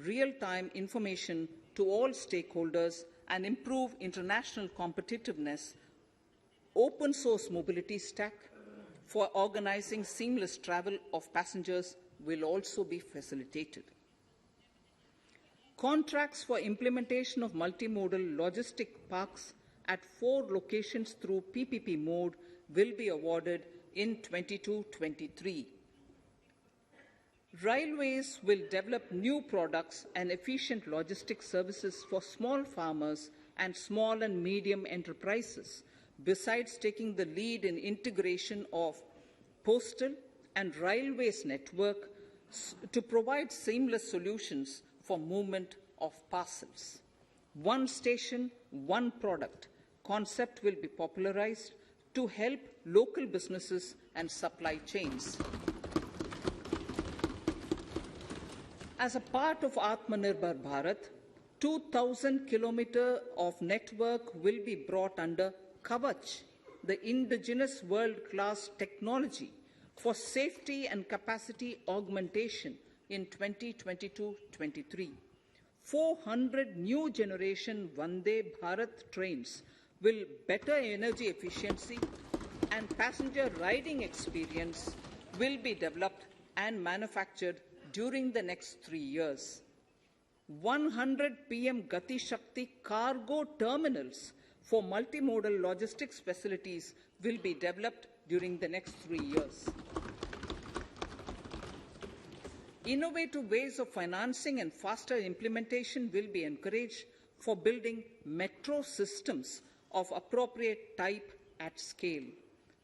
real-time information to all stakeholders and improve international competitiveness, open source mobility stack for organizing seamless travel of passengers will also be facilitated. Contracts for implementation of multimodal logistic parks at 4 locations through PPP mode will be awarded in 22-23. Railways will develop new products and efficient logistics services for small farmers and small and medium enterprises, besides taking the lead in integration of postal and railways network to provide seamless solutions for movement of parcels. One station, one product concept will be popularized to help local businesses and supply chains. As a part of Atmanirbhar Bharat, 2,000 kilometers of network will be brought under Kavach, the indigenous world-class technology for safety and capacity augmentation in 2022-23. 400 new generation Vande Bharat trains will better energy efficiency and passenger riding experience will be developed and manufactured during the next 3 years. 100 PM Gati Shakti cargo terminals for multimodal logistics facilities will be developed during the next 3 years. Innovative ways of financing and faster implementation will be encouraged for building metro systems of appropriate type at scale.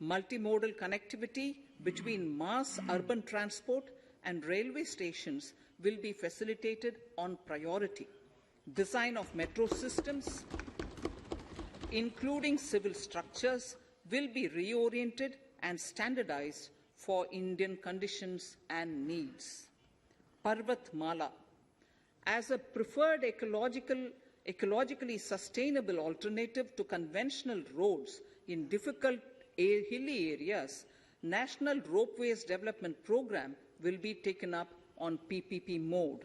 Multimodal connectivity between mass urban transport and railway stations will be facilitated on priority. Design of metro systems, including civil structures, will be reoriented and standardized for Indian conditions and needs. Parvat Mala, as a preferred ecologically sustainable alternative to conventional roads in difficult hilly areas, National Ropeways Development Program will be taken up on PPP mode.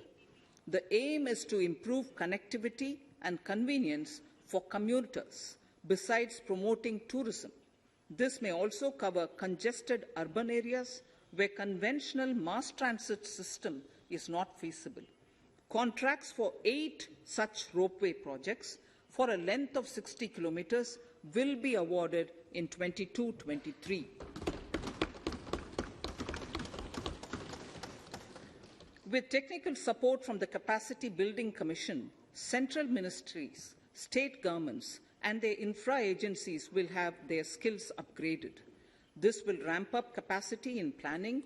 The aim is to improve connectivity and convenience for commuters, besides promoting tourism. This may also cover congested urban areas where conventional mass transit system is not feasible. Contracts for 8 such ropeway projects for a length of 60 kilometers will be awarded in 22-23. With technical support from the Capacity Building Commission, central ministries, state governments, and their infra agencies will have their skills upgraded. This will ramp up capacity in planning,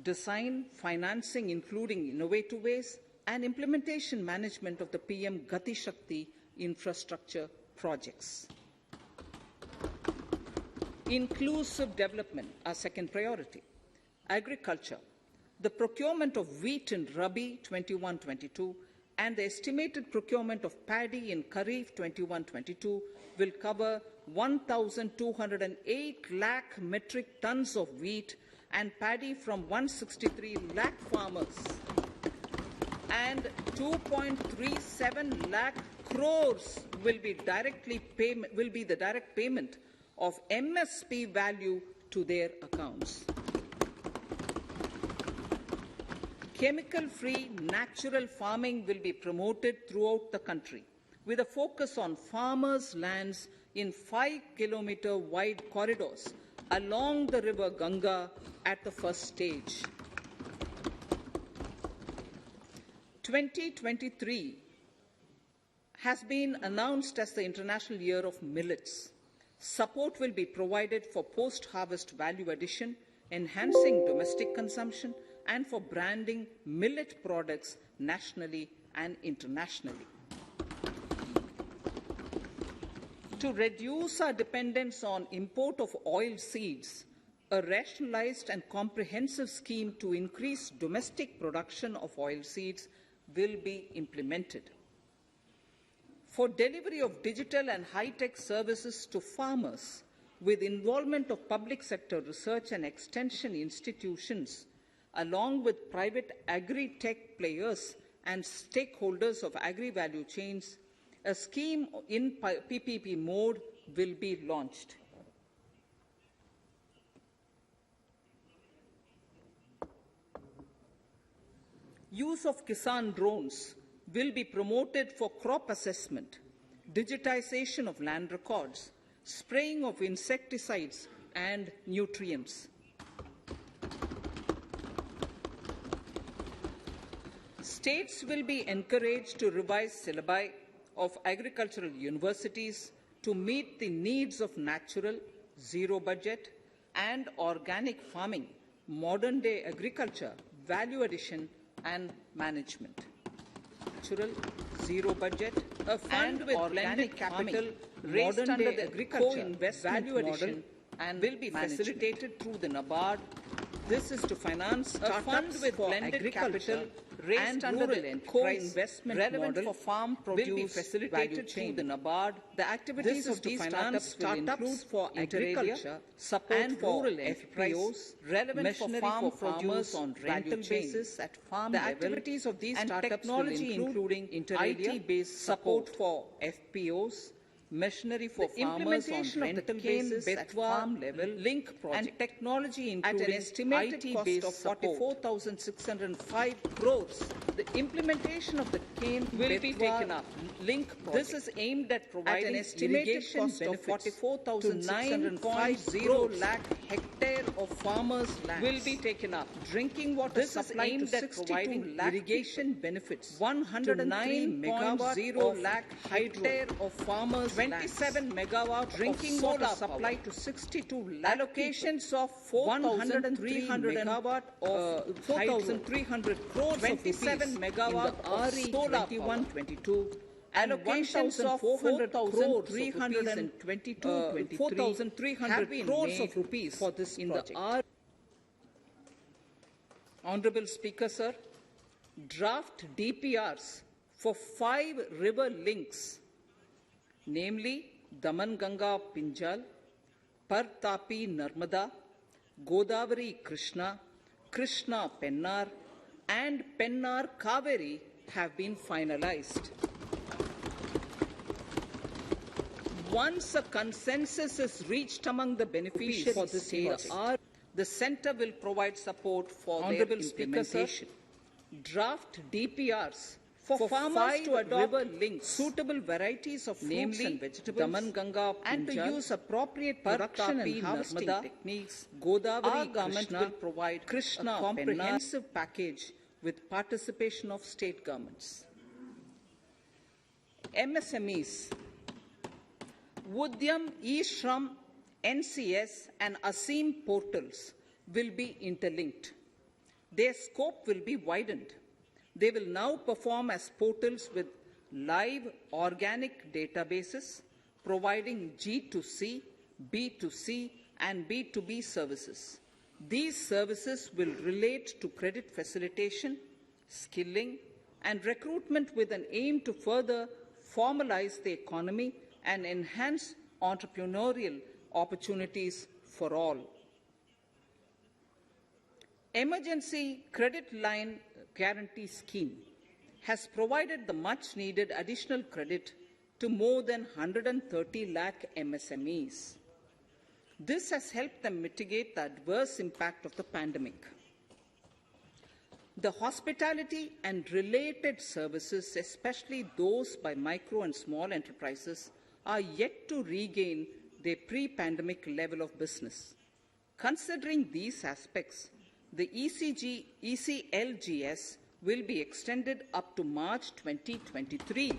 design, financing, including innovative ways, and implementation management of the PM Gati Shakti infrastructure projects. Inclusive development, our second priority. Agriculture. The procurement of wheat in Rabi 21-22 and the estimated procurement of paddy in Kharif 21-22 will cover 1,208 lakh metric tons of wheat and paddy from 163 lakh farmers, and 2.37 lakh crores will be the direct payment of MSP value to their accounts. Chemical-free natural farming will be promoted throughout the country, with a focus on farmers' lands in 5-kilometer wide corridors along the river Ganga at the first stage. 2023 has been announced as the International Year of Millets. Support will be provided for post-harvest value addition, enhancing domestic consumption, and for branding millet products nationally and internationally. To reduce our dependence on import of oil seeds, a rationalized and comprehensive scheme to increase domestic production of oil seeds will be implemented. For delivery of digital and high-tech services to farmers, with involvement of public sector research and extension institutions, along with private agri-tech players and stakeholders of agri-value chains, a scheme in PPP mode will be launched. Use of Kisan drones will be promoted for crop assessment, digitization of land records, spraying of insecticides and nutrients. States will be encouraged to revise syllabi of agricultural universities to meet the needs of natural, zero budget, and organic farming, modern-day agriculture, value addition, and management. Natural, zero budget, a fund with blended capital raised under the agriculture value addition and will be facilitated through the NABARD. This is to finance startups with blended capital raised under the co-investment relevant for farm produce will be facilitated through the NABARD. The activities of these startups will include for agriculture, support for rural FPOs, relevant for farm produce on rental basis at farm level. The activities of these startups will including IT-based support for FPOs, machinery for farmers on rental basis at farm level, link project, and technology including at an estimated cost of 44,605 crores. The implementation of the cane will be taken up. Link project. This is aimed at providing at an estimated cost of 44,650 lakh hectare of farmers' lands will be taken up. Drinking water supply to 62 lakh irrigation benefits. 109.0 lakh hectare of farmers' 27 megawatt drinking water supply to 62 lakh allocations of 4,300 megawatt of 4,300 crores 27 megawatt of solar 21-22 allocations of 4,300 crores of rupees for this project. Honorable Speaker, sir, draft DPRs for 5 river links, namely Daman Ganga Pinjal, Partapi Nirmala, Godavari Krishna, Krishna Pennar, and Pennar Kaveri have been finalized. Once a consensus is reached among the beneficiaries for this project, the Centre will provide support for their implementation. Draft DPRs for farmers to adopt suitable varieties of fruits and vegetables and to use appropriate production and harvesting techniques, our government will provide a comprehensive package with participation of state governments. MSMEs, Udyam, eShram, NCS and ASEEM portals will be interlinked. Their scope will be widened. They will now perform as portals with live organic databases, providing G2C, B2C, and B2B services. These services will relate to credit facilitation, skilling, and recruitment with an aim to further formalize the economy and enhance entrepreneurial opportunities for all. Emergency Credit Line Guarantee Scheme has provided the much-needed additional credit to more than 130 lakh MSMEs. This has helped them mitigate the adverse impact of the pandemic. The hospitality and related services, especially those by micro and small enterprises, are yet to regain their pre-pandemic level of business. Considering these aspects, the ECLGS will be extended up to March 2023,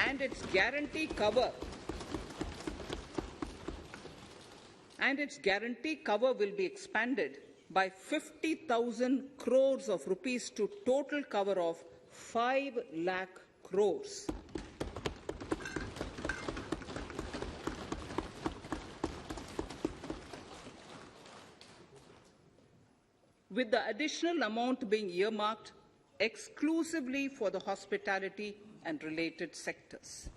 and its guarantee cover will be expanded by 50,000 crores of rupees to total cover of 5 lakh crores. With the additional amount being earmarked exclusively for the hospitality and related sectors.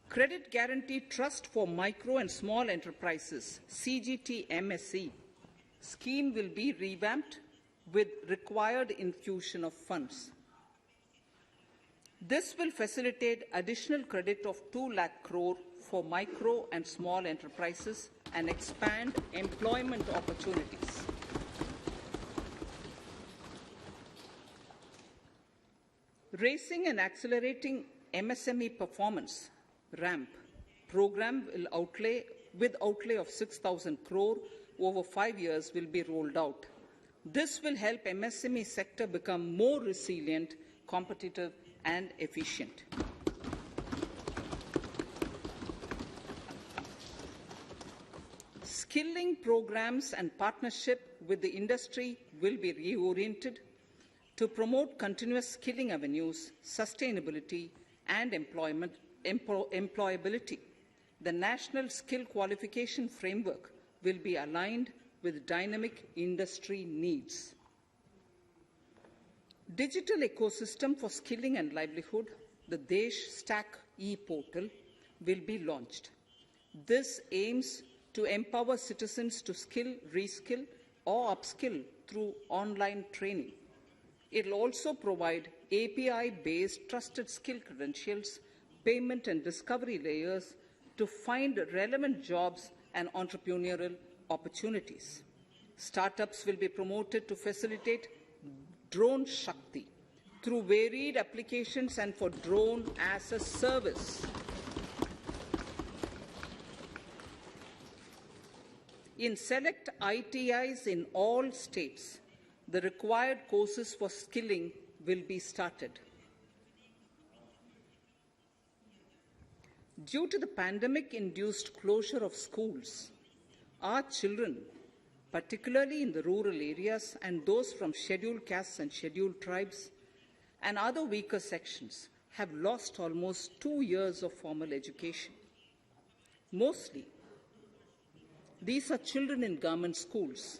Credit Guarantee Trust for Micro and Small Enterprises, CGT-MSE, scheme will be revamped with required infusion of funds. This will facilitate additional credit of 2 lakh crore for micro and small enterprises and expand employment opportunities. Raising and accelerating MSME performance (RAMP) program with outlay of 6,000 crore over 5 years will be rolled out. This will help MSME sector become more resilient, competitive, and efficient. Skilling programs and partnership with the industry will be reoriented to promote continuous skilling avenues, sustainability, and employability. The National Skill Qualification Framework will be aligned with dynamic industry needs. Digital ecosystem for skilling and livelihood, the Desh Stack e-portal, will be launched. This aims to empower citizens to skill, reskill, or upskill through online training. It will also provide API-based trusted skill credentials, payment and discovery layers to find relevant jobs and entrepreneurial opportunities. Startups will be promoted to facilitate Drone Shakti through varied applications and for drone as a service. In select ITIs in all states, the required courses for skilling will be started. Due to the pandemic-induced closure of schools, our children, particularly in the rural areas and those from scheduled castes and scheduled tribes and other weaker sections, have lost almost 2 years of formal education. Mostly, these are children in government schools.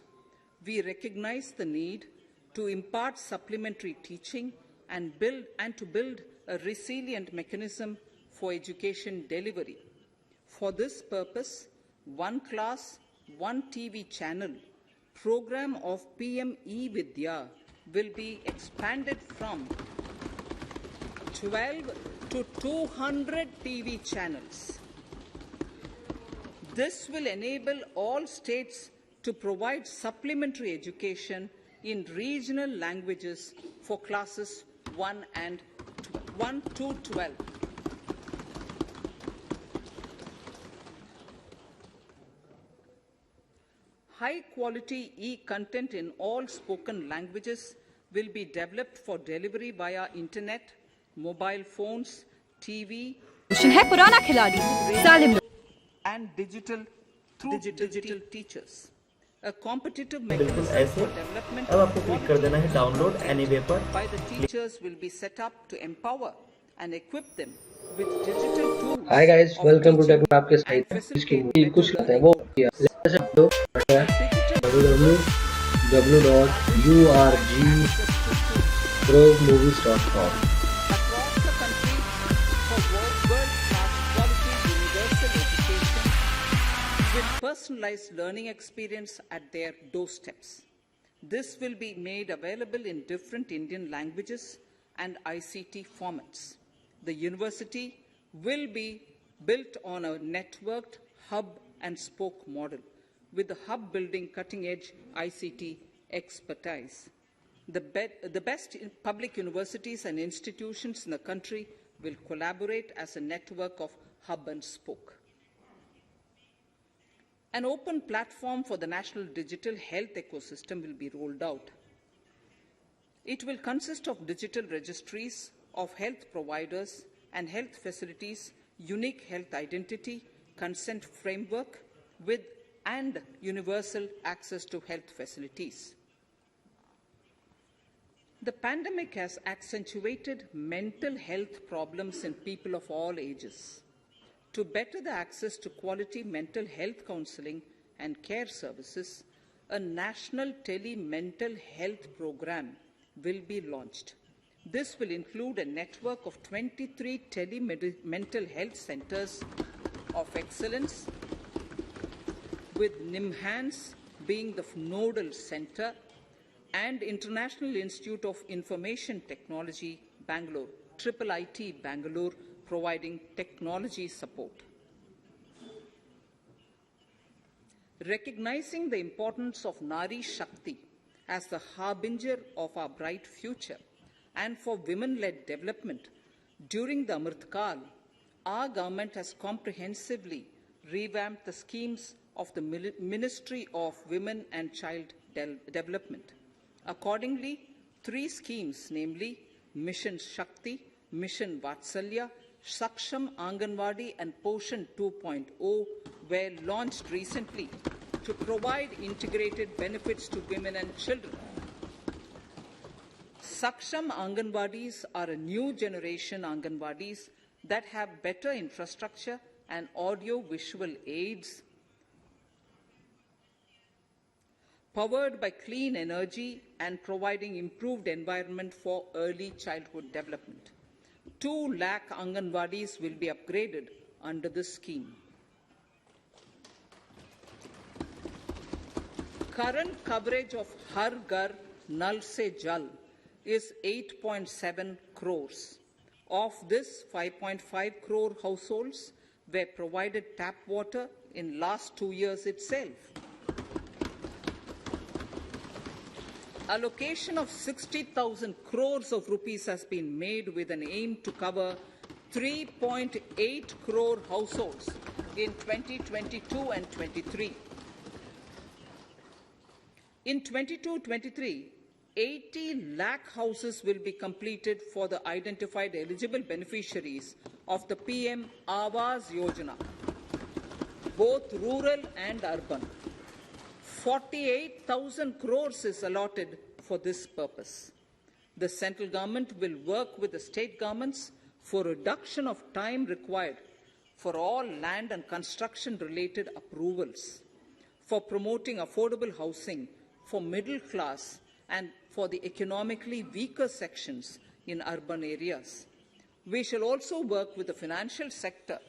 We recognize the need to impart supplementary teaching and to build a resilient mechanism for education delivery. For this purpose, One Class, One TV channel program of PM eVidya will be expanded from 12 to 200 TV channels. This will enable all states to provide supplementary education in regional languages for classes 1 to 12. High-quality e-content in all spoken languages will be developed for delivery via internet, mobile phones, TV, and digital through digital teachers. A competitive mechanism for development अब आपको click कर देना है download anyway पर by the teachers will be set up to empower and equip them with digital tools. Hi guys, welcome to Tech आपके site इसकी कुछ लाते हैं वो किया www.urgpromovies.com Across the country for world-class quality universal education with personalized learning experience at their doorsteps. This will be made available in different Indian languages and ICT formats. The university will be built on a networked hub and spoke model, with the hub building cutting-edge ICT expertise. The best public universities and institutions in the country will collaborate as a network of hub and spoke. An open platform for the national digital health ecosystem will be rolled out. It will consist of digital registries of health providers and health facilities, unique health identity, consent framework, and universal access to health facilities. The pandemic has accentuated mental health problems in people of all ages. To better the access to quality mental health counseling and care services, a national Tele mental health program will be launched. This will include a network of 23 Tele mental health centers of excellence, with NIMHANS being the nodal center, and International Institute of Information Technology, Bangalore, IIIT Bangalore, providing technology support. Recognizing the importance of Nari Shakti as the harbinger of our bright future and for women-led development, during the Amrit Kal, our government has comprehensively revamped the schemes of the Ministry of Women and Child Development. Accordingly, 3 schemes, namely Mission Shakti, Mission Vatsalya, Saksham Anganwadi and Poshan 2.0 were launched recently to provide integrated benefits to women and children. Saksham Anganwadis are a new generation Anganwadis that have better infrastructure and audio-visual aids, powered by clean energy and providing improved environment for early childhood development. 2 lakh Anganwadis will be upgraded under this scheme. Current coverage of Har Ghar Nal Se Jal is 8.7 crores. Of this, 5.5 crore households were provided tap water in last 2 years itself. Allocation of 60,000 crores of rupees has been made with an aim to cover 3.8 crore households in 2022 and 23. In 22-23, 80 lakh houses will be completed for the identified eligible beneficiaries of the PM Awas Yojana, both rural and urban. 48,000 crores is allotted for this purpose. The central government will work with the state governments for reduction of time required for all land and construction-related approvals, for promoting affordable housing for middle class and for the economically weaker sections in urban areas. We shall also work with the financial sector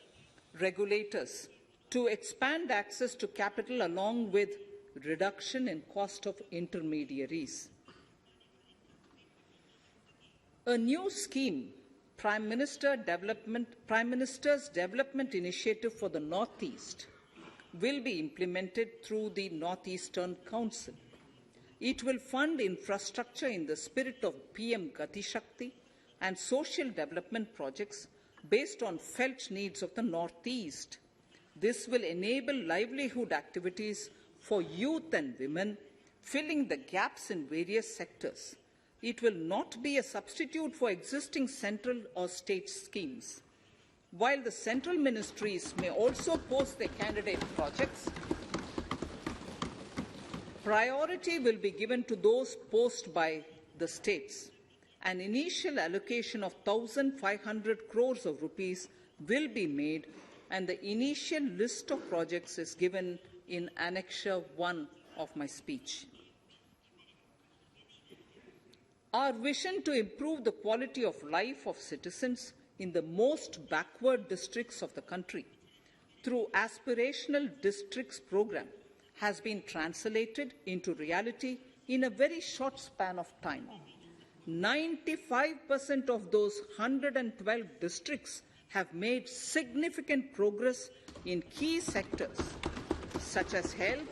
regulators to expand access to capital along with reduction in cost of intermediaries. A new scheme, Prime Minister's Development Initiative for the Northeast, will be implemented through the Northeastern Council. It will fund infrastructure in the spirit of PM Gati Shakti and social development projects based on felt needs of the Northeast. This will enable livelihood activities for youth and women, filling the gaps in various sectors. It will not be a substitute for existing central or state schemes. While the central ministries may also post their candidate projects, priority will be given to those posted by the states. An initial allocation of 1,500 crores of rupees will be made, and the initial list of projects is given in Annexure 1 of my speech. Our vision to improve the quality of life of citizens in the most backward districts of the country through Aspirational Districts program has been translated into reality in a very short span of time. 95% of those 112 districts have made significant progress in key sectors such as health,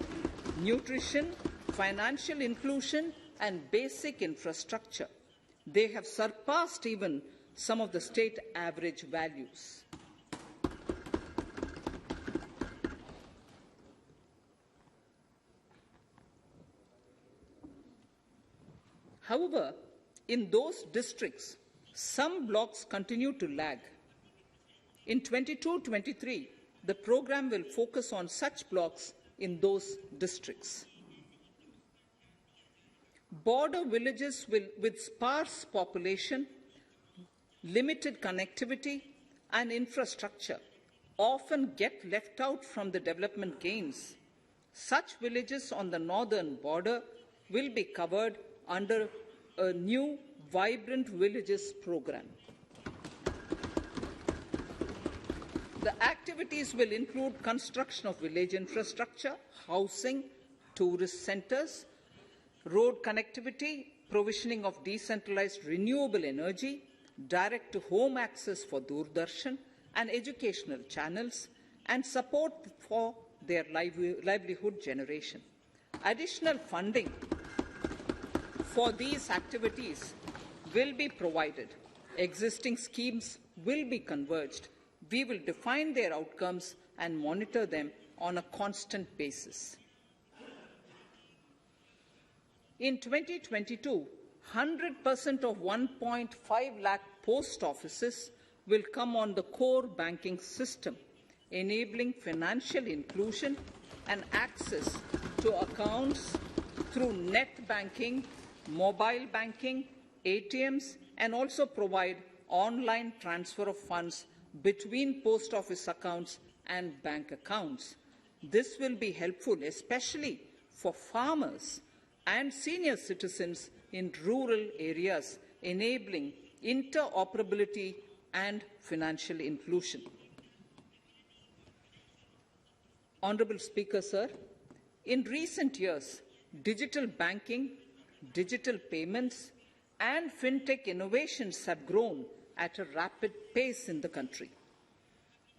nutrition, financial inclusion, and basic infrastructure. They have surpassed even some of the state average values. However, in those districts, some blocks continue to lag. In 22-23, the program will focus on such blocks in those districts. Border villages with sparse population, limited connectivity, and infrastructure often get left out from the development gains. Such villages on the northern border will be covered under a new Vibrant Villages program. The activities will include construction of village infrastructure, housing, tourist centers, road connectivity, provisioning of decentralized renewable energy, direct-to-home access for Doordarshan and educational channels, and support for their livelihood generation. Additional funding for these activities will be provided. Existing schemes will be converged. We will define their outcomes and monitor them on a constant basis. In 2022, 100% of 1.5 lakh post offices will come on the core banking system, enabling financial inclusion and access to accounts through net banking, mobile banking, ATMs, and also provide online transfer of funds between post office accounts and bank accounts. This will be helpful, especially for farmers and senior citizens in rural areas, enabling interoperability and financial inclusion. Honourable Speaker, sir, in recent years, digital banking, digital payments, and fintech innovations have grown at a rapid pace in the country.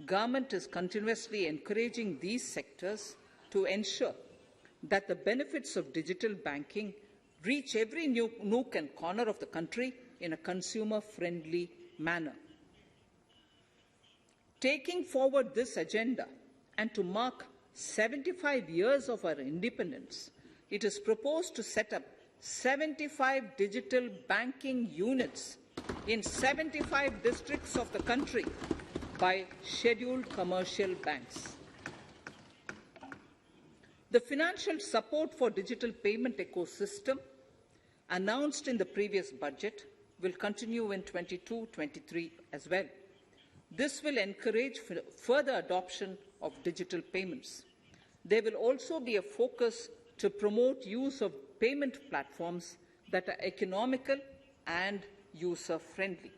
Government is continuously encouraging these sectors to ensure that the benefits of digital banking reach every nook and corner of the country in a consumer-friendly manner. Taking forward this agenda and to mark 75 years of our independence, it is proposed to set up 75 digital banking units in 75 districts of the country by scheduled commercial banks. The financial support for digital payment ecosystem announced in the previous budget will continue in 22-23 as well. This will encourage further adoption of digital payments. There will also be a focus to promote use of payment platforms that are economical and user-friendly.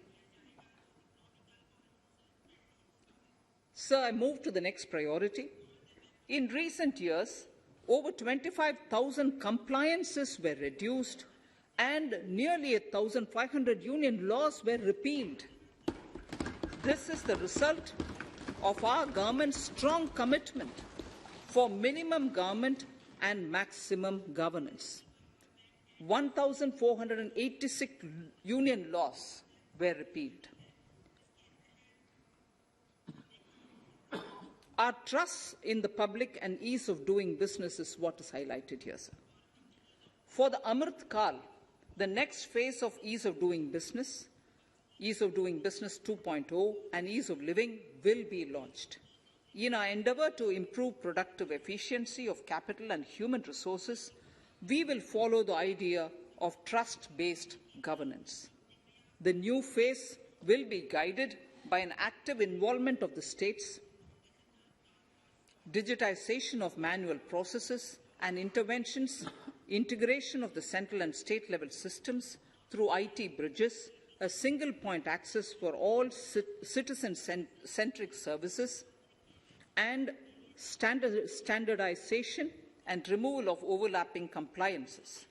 Sir, I move to the next priority. In recent years, over 25,000 compliances were reduced and nearly 1,500 union laws were repealed. This is the result of our government's strong commitment for minimum government and maximum governance. 1,486 union laws were repealed. Our trust in the public and ease of doing business is what is highlighted here, sir. For the Amrit Kal, the next phase of ease of doing business 2.0 and ease of living will be launched. In our endeavour to improve productive efficiency of capital and human resources, we will follow the idea of trust-based governance. The new phase will be guided by an active involvement of the states, digitization of manual processes and interventions, integration of the central and state-level systems through IT bridges, a single-point access for all citizen-centric services, and standardization and removal of overlapping compliances.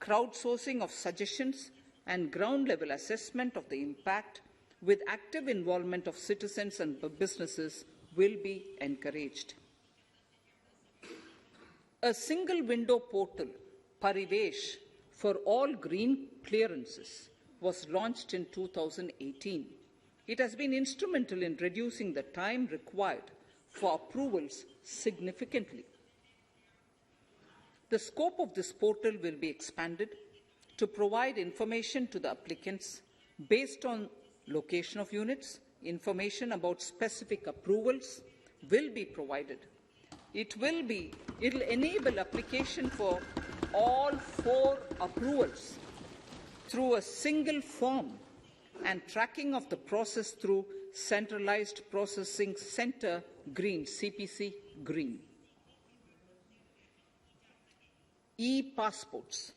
Crowdsourcing of suggestions and ground-level assessment of the impact with active involvement of citizens and businesses will be encouraged. A single-window portal, Parivesh, for all green clearances was launched in 2018. It has been instrumental in reducing the time required for approvals significantly. The scope of this portal will be expanded to provide information to the applicants based on location of units. Information about specific approvals will be provided. It will enable application for all 4 approvals through a single form and tracking of the process through Centralized Processing Center Green, CPC Green. E-passports.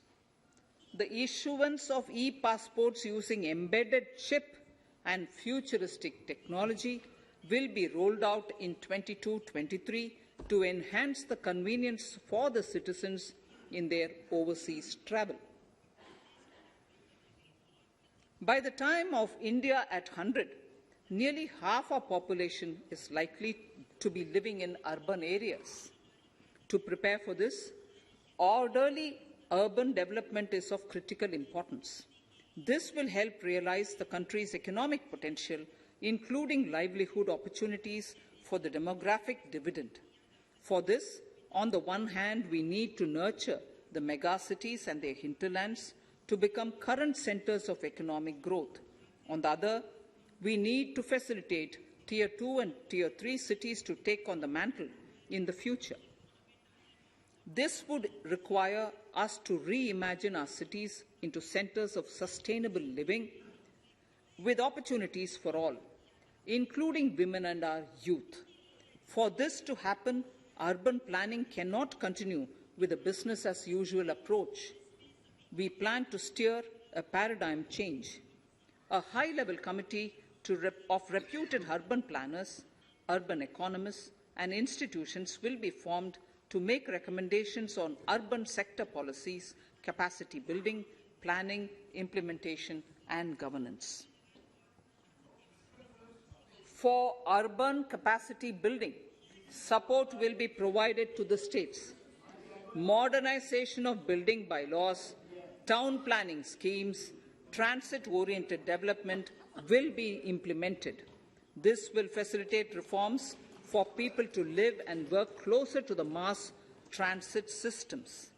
The issuance of e-passports using embedded chip and futuristic technology will be rolled out in 22-23 to enhance the convenience for the citizens in their overseas travel. By the time of India at 100, nearly half our population is likely to be living in urban areas. To prepare for this, orderly urban development is of critical importance. This will help realize the country's economic potential, including livelihood opportunities for the demographic dividend. For this, on the one hand, we need to nurture the megacities and their hinterlands to become current centers of economic growth. On the other, we need to facilitate Tier 2 and Tier 3 cities to take on the mantle in the future. This would require us to reimagine our cities into centers of sustainable living with opportunities for all, including women and our youth. For this to happen, urban planning cannot continue with a business-as-usual approach. We plan to steer a paradigm change. A high-level committee of reputed urban planners, urban economists, and institutions will be formed to make recommendations on urban sector policies, capacity building, planning, implementation, and governance. For urban capacity building, support will be provided to the states. Modernization of building bylaws, town planning schemes, transit-oriented development will be implemented. This will facilitate reforms for people to live and work closer to the mass transit systems.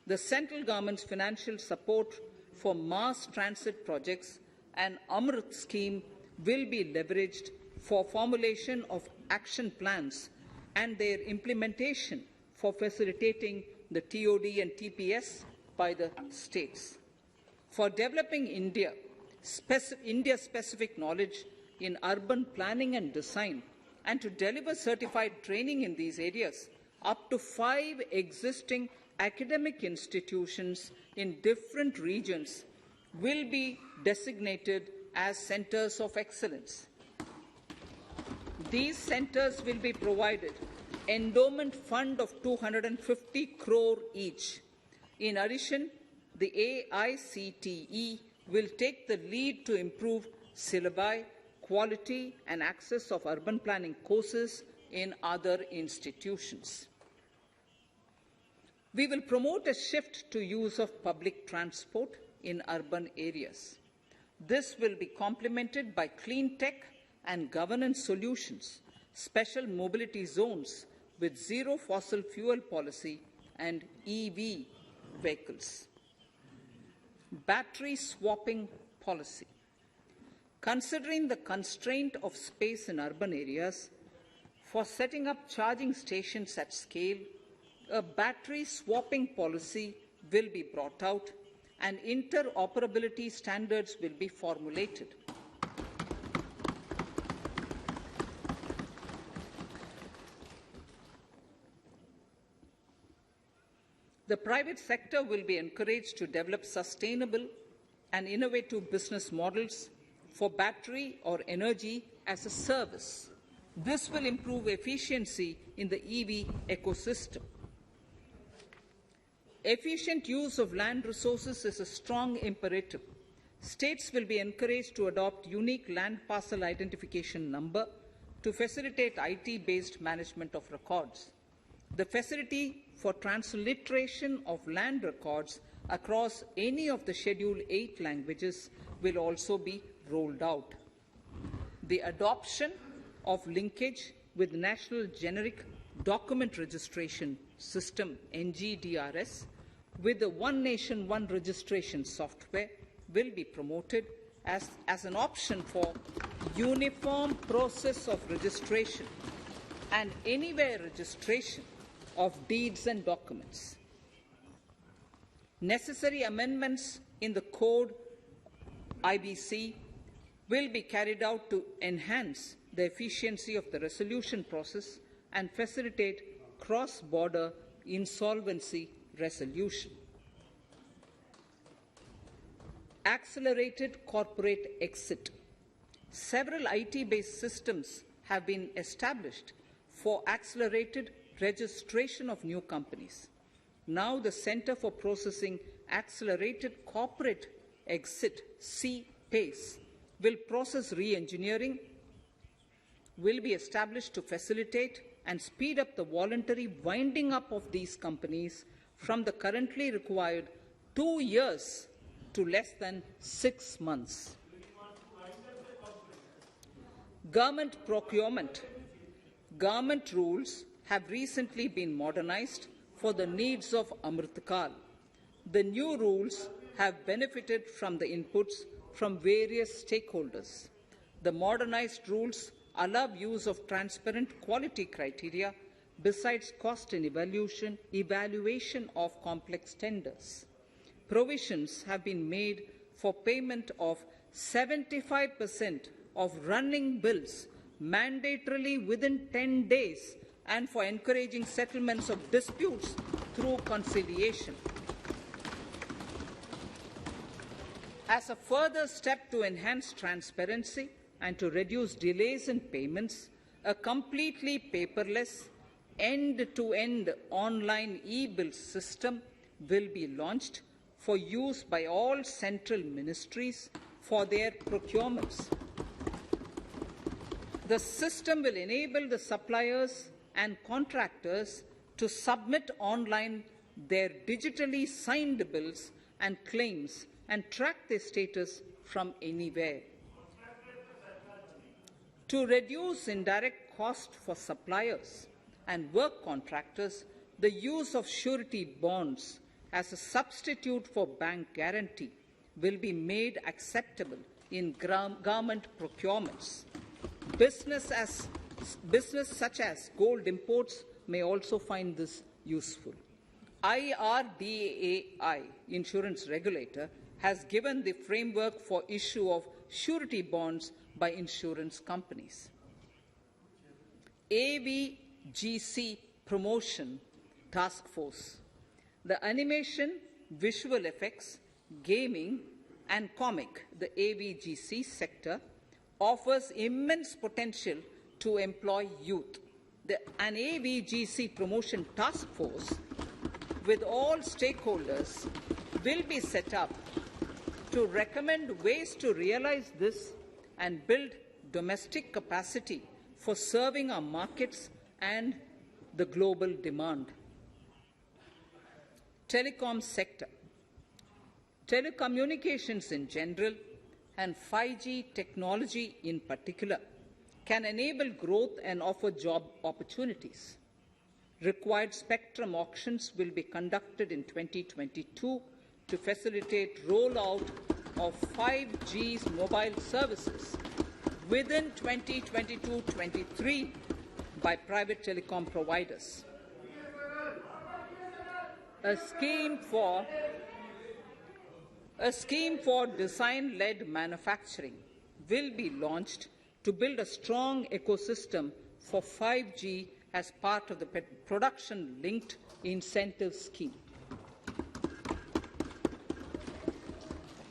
The central government's financial support for mass transit projects and Amrit scheme will be leveraged for formulation of action plans and their implementation for facilitating the TOD and TPS by the states. For developing India-specific knowledge in urban planning and design, and to deliver certified training in these areas, up to 5 existing academic institutions in different regions will be designated as centers of excellence. These centers will be provided endowment fund of 250 crore each. In addition, the AICTE will take the lead to improve syllabi, quality and access of urban planning courses in other institutions. We will promote a shift to use of public transport in urban areas. This will be complemented by clean tech and governance solutions, special mobility zones with zero fossil fuel policy and EV vehicles. Battery swapping policy. Considering the constraint of space in urban areas, for setting up charging stations at scale, a battery swapping policy will be brought out and interoperability standards will be formulated. The private sector will be encouraged to develop sustainable and innovative business models for battery or energy as a service. This will improve efficiency in the EV ecosystem. Efficient use of land resources is a strong imperative. States will be encouraged to adopt unique land parcel identification number to facilitate IT-based management of records. The facility for transliteration of land records across any of the Schedule 8 languages will also be rolled out. The adoption of linkage with National Generic Document Registration System, NGDRS, with the One Nation, One Registration software will be promoted as an option for uniform process of registration and anywhere registration of deeds and documents. Necessary amendments in the code IBC will be carried out to enhance the efficiency of the resolution process and facilitate cross-border insolvency resolution. Accelerated corporate exit. Several IT-based systems have been established for accelerated registration of new companies. Now the Center for Processing Accelerated Corporate Exit, CPACE, will process re-engineering, will be established to facilitate and speed up the voluntary winding up of these companies from the currently required 2 years to less than 6 months. Government procurement. Government rules have recently been modernized for the needs of Amritkal. The new rules have benefited from the inputs from various stakeholders. The modernized rules allow use of transparent quality criteria besides cost and evaluation of complex tenders. Provisions have been made for payment of 75% of running bills mandatorily within 10 days and for encouraging settlements of disputes through conciliation. As a further step to enhance transparency and to reduce delays in payments, a completely paperless, end-to-end online e-bill system will be launched for use by all central ministries for their procurements. The system will enable the suppliers and contractors to submit online their digitally signed bills and claims and track their status from anywhere. To reduce indirect cost for suppliers and work contractors, the use of surety bonds as a substitute for bank guarantee will be made acceptable in government procurements. Business such as gold imports may also find this useful. IRDAI, insurance regulator, has given the framework for issue of surety bonds by insurance companies. AVGC Promotion Task Force. The animation, visual effects, gaming and comic, the AVGC sector, offers immense potential to employ youth. An AVGC Promotion Task Force with all stakeholders will be set up to recommend ways to realize this and build domestic capacity for serving our markets and the global demand. Telecom sector. Telecommunications in general and 5G technology in particular can enable growth and offer job opportunities. Required spectrum auctions will be conducted in 2022 to facilitate rollout of 5G's mobile services within 2022-23 by private telecom providers. A scheme for design-led manufacturing will be launched to build a strong ecosystem for 5G as part of the production-linked incentive scheme.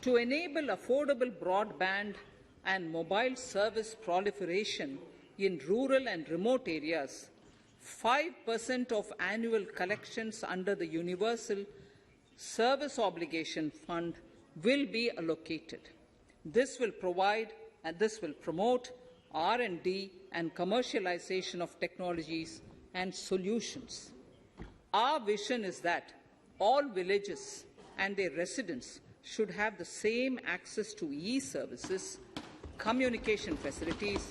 To enable affordable broadband and mobile service proliferation in rural and remote areas, 5% of annual collections under the Universal Service Obligation Fund will be allocated. This will promote R&D and commercialization of technologies and solutions. Our vision is that all villages and their residents should have the same access to e-services, communication facilities,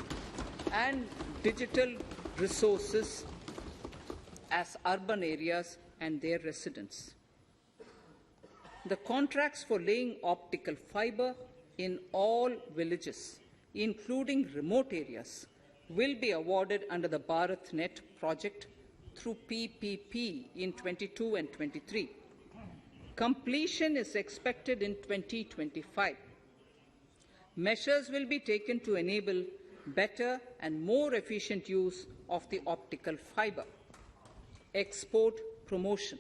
and digital resources as urban areas and their residents. The contracts for laying optical fiber in all villages, including remote areas, will be awarded under the BharatNet project through PPP in 22 and 23. Completion is expected in 2025. Measures will be taken to enable better and more efficient use of the optical fiber. Export promotion.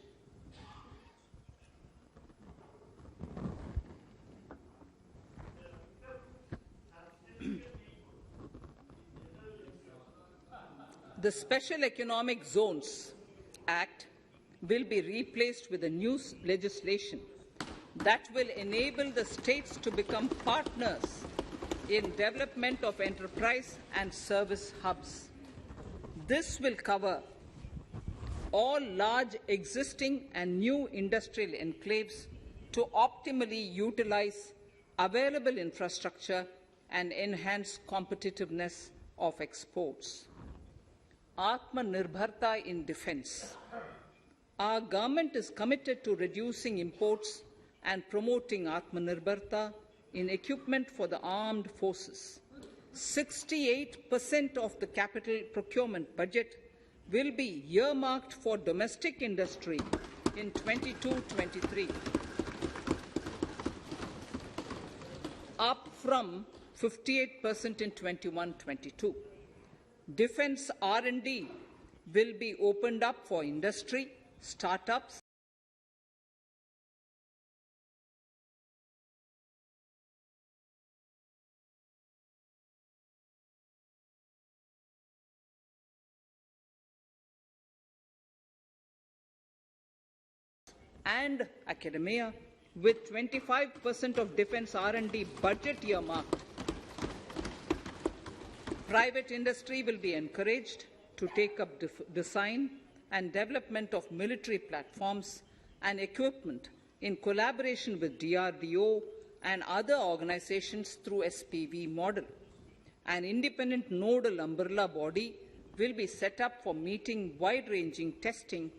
The Special Economic Zones Act will be replaced with a new legislation that will enable the states to become partners in development of enterprise and service hubs. This will cover all large existing and new industrial enclaves to optimally utilize available infrastructure and enhance competitiveness of exports. Atmanirbharta in defense. Our government is committed to reducing imports and promoting Atmanirbharta in equipment for the armed forces. 68% of the capital procurement budget will be earmarked for domestic industry in 22-23, up from 58% in 21-22. Defence R&D will be opened up for industry, startups, and academia, with 25% of defence R&D budget earmarked. Private industry will be encouraged to take up design and development of military platforms and equipment in collaboration with DRDO and other organizations through SPV model. An independent nodal umbrella body will be set up for meeting wide-ranging testing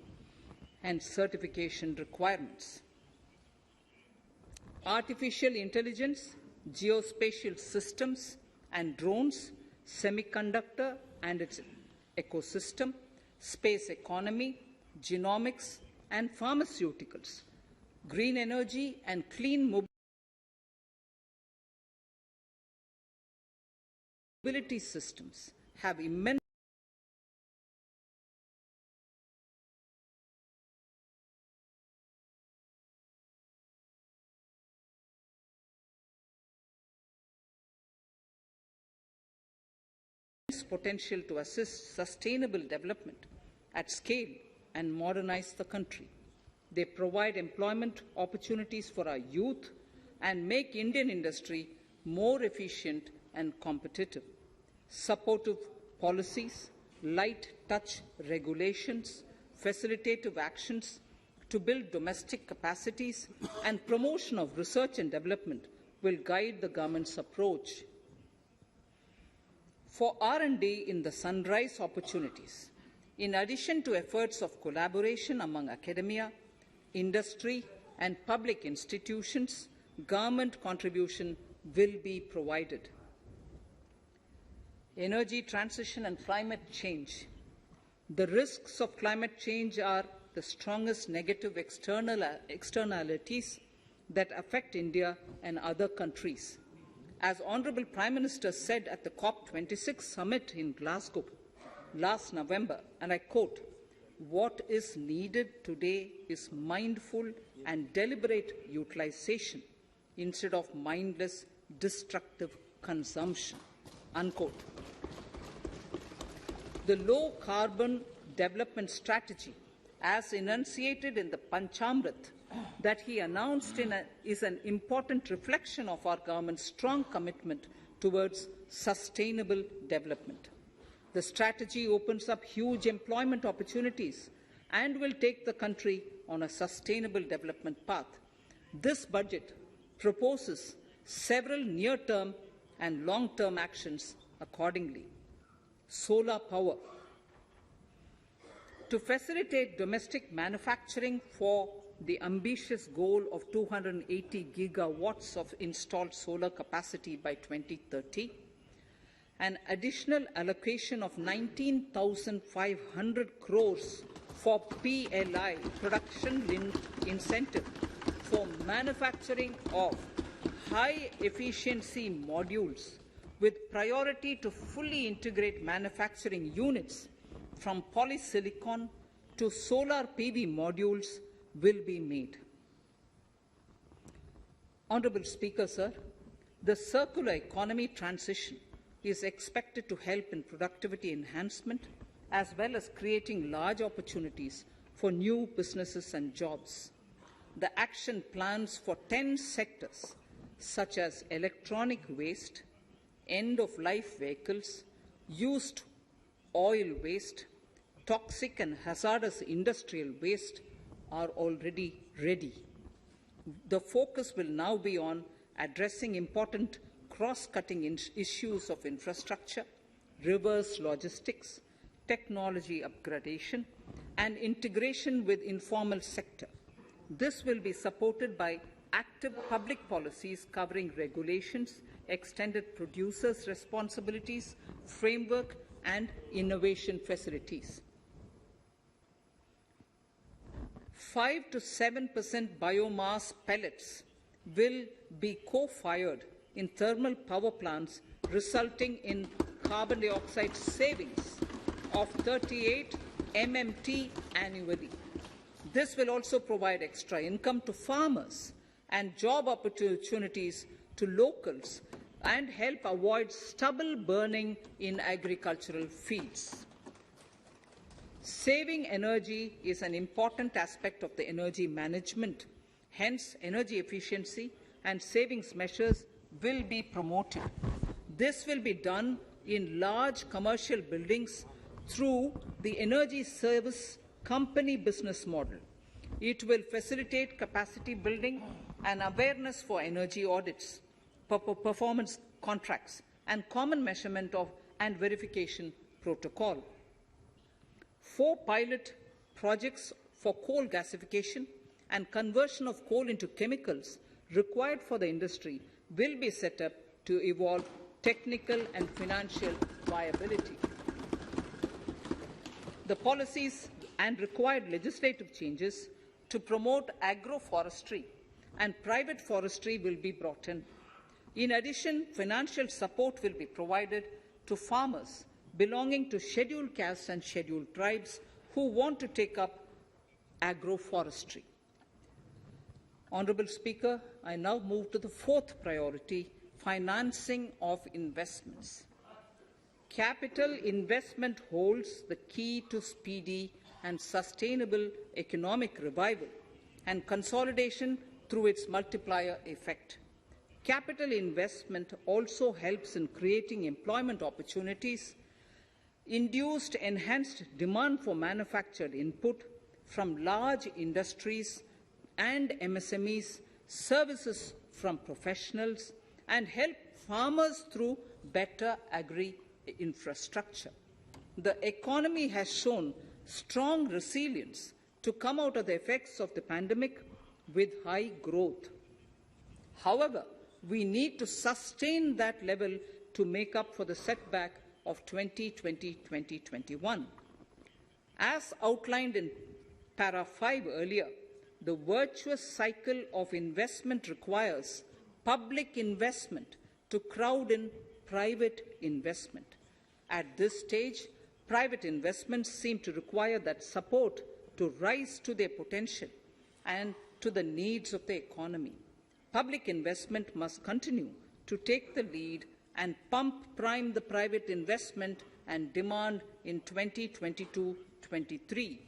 and certification requirements. Artificial intelligence, geospatial systems and drones, semiconductor and its ecosystem, space economy, genomics and pharmaceuticals, green energy and clean mobility systems have immense potential to assist sustainable development at scale and modernize the country. They provide employment opportunities for our youth and make Indian industry more efficient and competitive. Supportive policies, light touch regulations, facilitative actions to build domestic capacities and promotion of research and development will guide the government's approach. For R&D in the sunrise opportunities, in addition to efforts of collaboration among academia, industry and public institutions, government contribution will be provided. Energy transition and climate change. The risks of climate change are the strongest negative externalities that affect India and other countries. As Honourable Prime Minister said at the COP26 summit in Glasgow last November, and I quote, "What is needed today is mindful and deliberate utilization instead of mindless, destructive consumption," unquote. The low-carbon development strategy, as enunciated in the Panchamrit that he announced is an important reflection of our government's strong commitment towards sustainable development. The strategy opens up huge employment opportunities and will take the country on a sustainable development path. This budget proposes several near-term and long-term actions accordingly. Solar power. To facilitate domestic manufacturing for the ambitious goal of 280 gigawatts of installed solar capacity by 2030, an additional allocation of 19,500 crores for PLI, production-linked incentive, for manufacturing of high-efficiency modules with priority to fully integrate manufacturing units from polysilicon to solar PV modules will be made. Honourable Speaker, sir, the circular economy transition is expected to help in productivity enhancement as well as creating large opportunities for new businesses and jobs. The action plans for 10 sectors, such as electronic waste, end-of-life vehicles, used oil waste, toxic and hazardous industrial waste, are already ready. The focus will now be on addressing important cross-cutting issues of infrastructure, reverse logistics, technology upgradation, and integration with informal sector. This will be supported by active public policies covering regulations, extended producers' responsibilities, framework, and innovation facilities. 5 to 7% biomass pellets will be co-fired in thermal power plants, resulting in carbon dioxide savings of 38 MMT annually. This will also provide extra income to farmers and job opportunities to locals and help avoid stubble burning in agricultural fields. Saving energy is an important aspect of the energy management. Hence, energy efficiency and savings measures will be promoted. This will be done in large commercial buildings through the energy service company business model. It will facilitate capacity building and awareness for energy audits, performance contracts, and common measurement of and verification protocol. 4 pilot projects for coal gasification and conversion of coal into chemicals required for the industry will be set up to evolve technical and financial viability. The policies and required legislative changes to promote agroforestry and private forestry will be brought in. In addition, financial support will be provided to farmers belonging to scheduled castes and scheduled tribes who want to take up agroforestry. Honourable Speaker, I now move to the 4th priority, financing of investments. Capital investment holds the key to speedy and sustainable economic revival and consolidation through its multiplier effect. Capital investment also helps in creating employment opportunities, induced enhanced demand for manufactured input from large industries and MSMEs, services from professionals, and help farmers through better agri-infrastructure. The economy has shown strong resilience to come out of the effects of the pandemic with high growth. However, we need to sustain that level to make up for the setback of 2020-2021. As outlined in para 5 earlier, the virtuous cycle of investment requires public investment to crowd in private investment. At this stage, private investments seem to require that support to rise to their potential and to the needs of the economy. Public investment must continue to take the lead and prime the private investment and demand in 2022-23.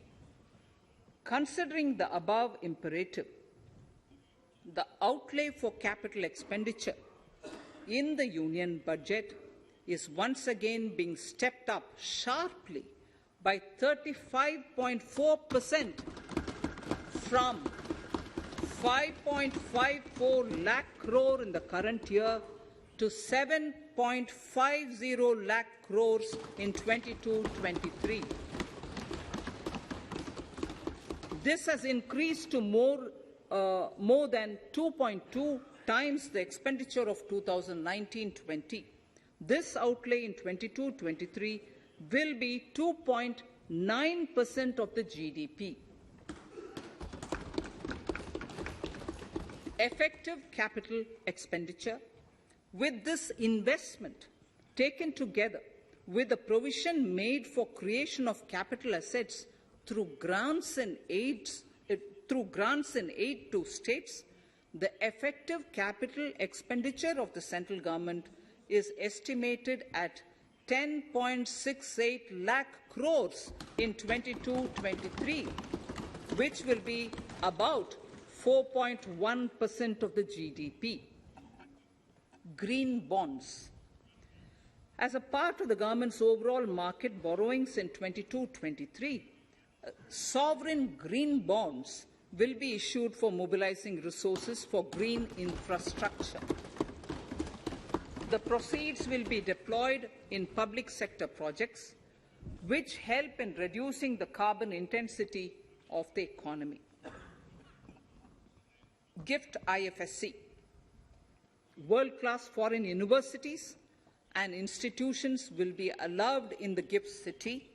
Considering the above imperative, the outlay for capital expenditure in the Union budget is once again being stepped up sharply by 35.4% from 5.54 lakh crore in the current year to 7.50 lakh crores in 22-23. This has increased to more than 2.2 times the expenditure of 2019-20. This outlay in 22-23 will be 2.9% of the GDP. Effective capital expenditure, with this investment taken together with the provision made for creation of capital assets through grants and aid to states, the effective capital expenditure of the central government is estimated at 10.68 lakh crores in 22-23. which will be about 4.1% of the GDP. Green bonds. As a part of the government's overall market borrowings in 22-23, sovereign green bonds will be issued for mobilizing resources for green infrastructure. The proceeds will be deployed in public sector projects which help in reducing the carbon intensity of the economy. Gift IFSC. World-class foreign universities and institutions will be allowed in the gift city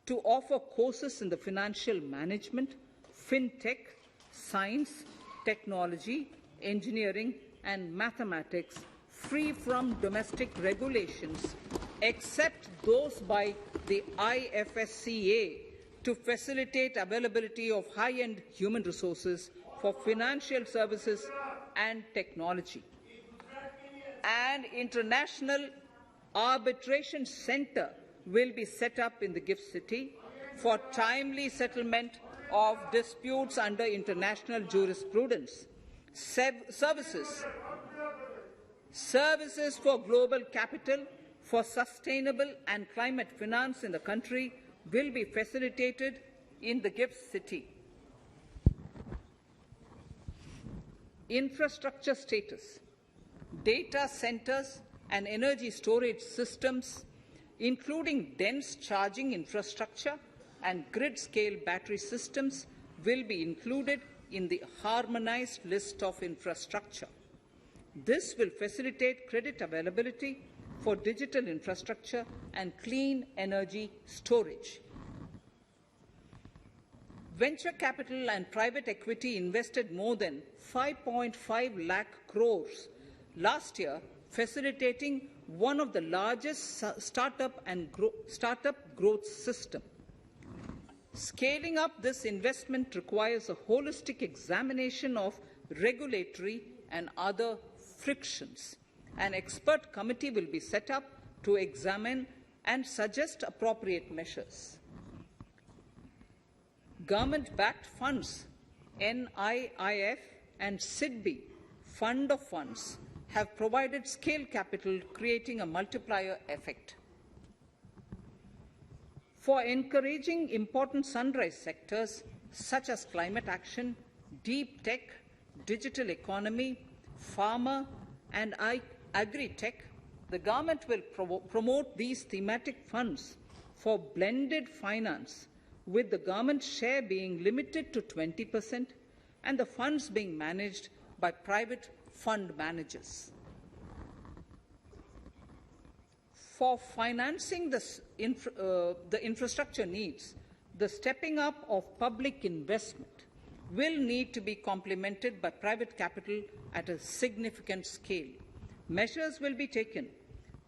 to offer courses in the financial management, fintech, science, technology, engineering, and mathematics free from domestic regulations, except those by the IFSCA to facilitate availability of high-end human resources for financial services and technology. An international arbitration center will be set up in the gift city for timely settlement of disputes under international jurisprudence. Services for global capital, for sustainable and climate finance in the country will be facilitated in the gift city. Infrastructure status. Data centers and energy storage systems, including dense charging infrastructure and grid-scale battery systems, will be included in the harmonized list of infrastructure. This will facilitate credit availability for digital infrastructure and clean energy storage. Venture capital and private equity invested more than 5.5 lakh crores last year, facilitating one of the largest startup growth system. Scaling up this investment requires a holistic examination of regulatory and other frictions. An expert committee will be set up to examine and suggest appropriate measures. Government-backed funds, NIIF and SIDBI, Fund of Funds, have provided scale capital, creating a multiplier effect. For encouraging important sunrise sectors such as climate action, deep tech, digital economy, pharma, and agri-tech, the government will promote these thematic funds for blended finance, with the government share being limited to 20% and the funds being managed by private fund managers. For financing the infrastructure needs, the stepping up of public investment will need to be complemented by private capital at a significant scale. Measures will be taken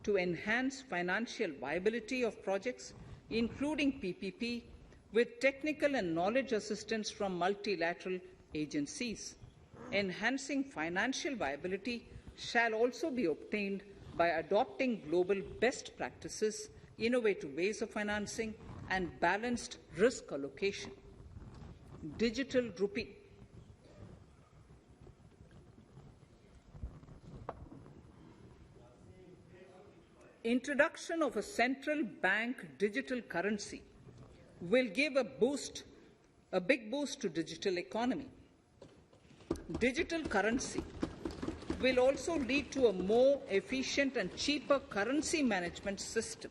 to enhance financial viability of projects, including PPP, with technical and knowledge assistance from multilateral agencies. Enhancing financial viability shall also be obtained by adopting global best practices, innovative ways of financing, and balanced risk allocation. Digital rupee. Introduction of a central bank digital currency will give a big boost to digital economy. Digital currency will also lead to a more efficient and cheaper currency management system.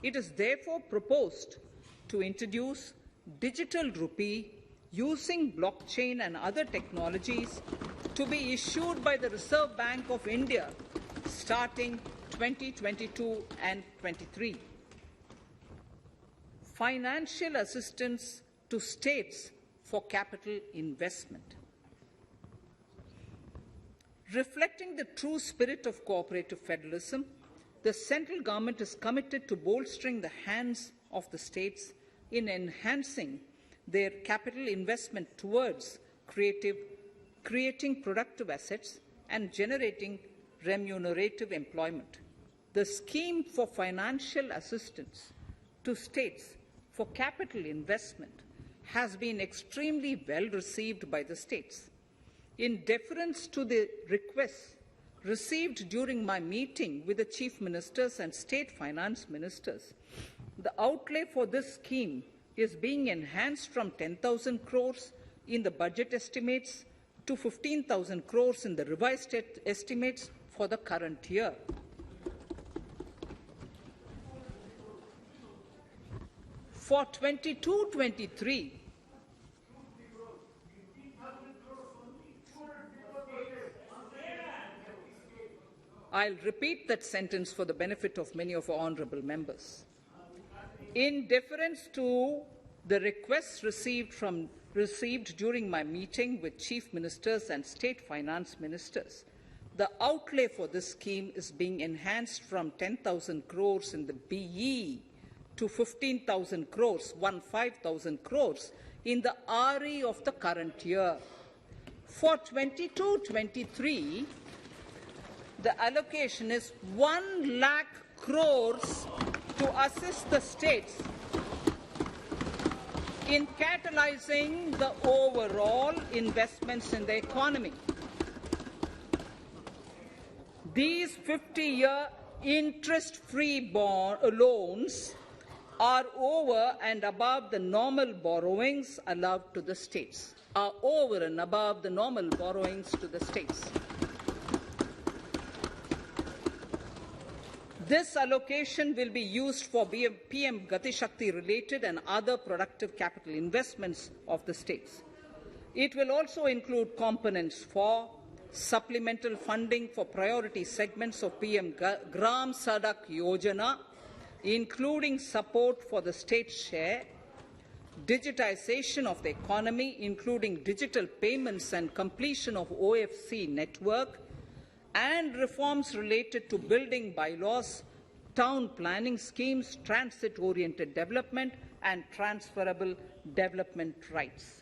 It is therefore proposed to introduce digital rupee using blockchain and other technologies to be issued by the Reserve Bank of India starting 2022 and 23. Financial assistance to states for capital investment. Reflecting the true spirit of cooperative federalism, the central government is committed to bolstering the hands of the states in enhancing their capital investment towards creating productive assets and generating remunerative employment. The scheme for financial assistance to states for capital investment has been extremely well received by the states. In deference to the requests received during my meeting with the chief ministers and state finance ministers, the outlay for this scheme is being enhanced from 10,000 crores in the budget estimates to 15,000 crores in the revised estimates for the current year. For 22-23, I'll repeat that sentence for the benefit of many of our honourable members. In deference to the requests received during my meeting with chief ministers and state finance ministers, the outlay for this scheme is being enhanced from 10,000 crores in the BE to 15,000 crores, 15,000 crores in the RE of the current year. For 22-23, the allocation is 1 lakh crores to assist the states in catalyzing the overall investments in the economy. These 50-year interest-free loans are over and above the normal borrowings allowed to the states, This allocation will be used for PM Gati Shakti related and other productive capital investments of the states. It will also include components for supplemental funding for priority segments of PM Gram Sadak Yojana, including support for the state share, digitization of the economy, including digital payments and completion of OFC network, and reforms related to building bylaws, town planning schemes, transit-oriented development, and transferable development rights.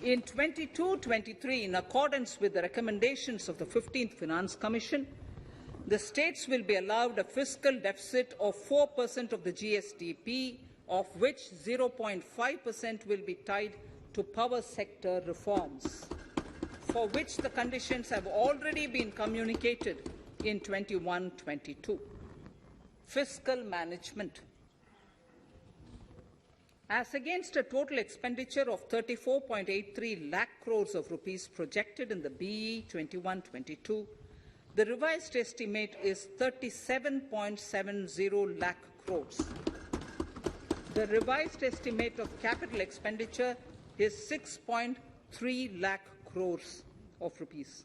In 22-23, in accordance with the recommendations of the 15th Finance Commission, the states will be allowed a fiscal deficit of 4% of the GSDP, of which 0.5% will be tied to power sector reforms, for which the conditions have already been communicated in 21-22. Fiscal management. As against a total expenditure of 34.83 lakh crores of rupees projected in the BE 21-22, the revised estimate is 37.70 lakh crores. The revised estimate of capital expenditure is 6.3 lakh crores of rupees.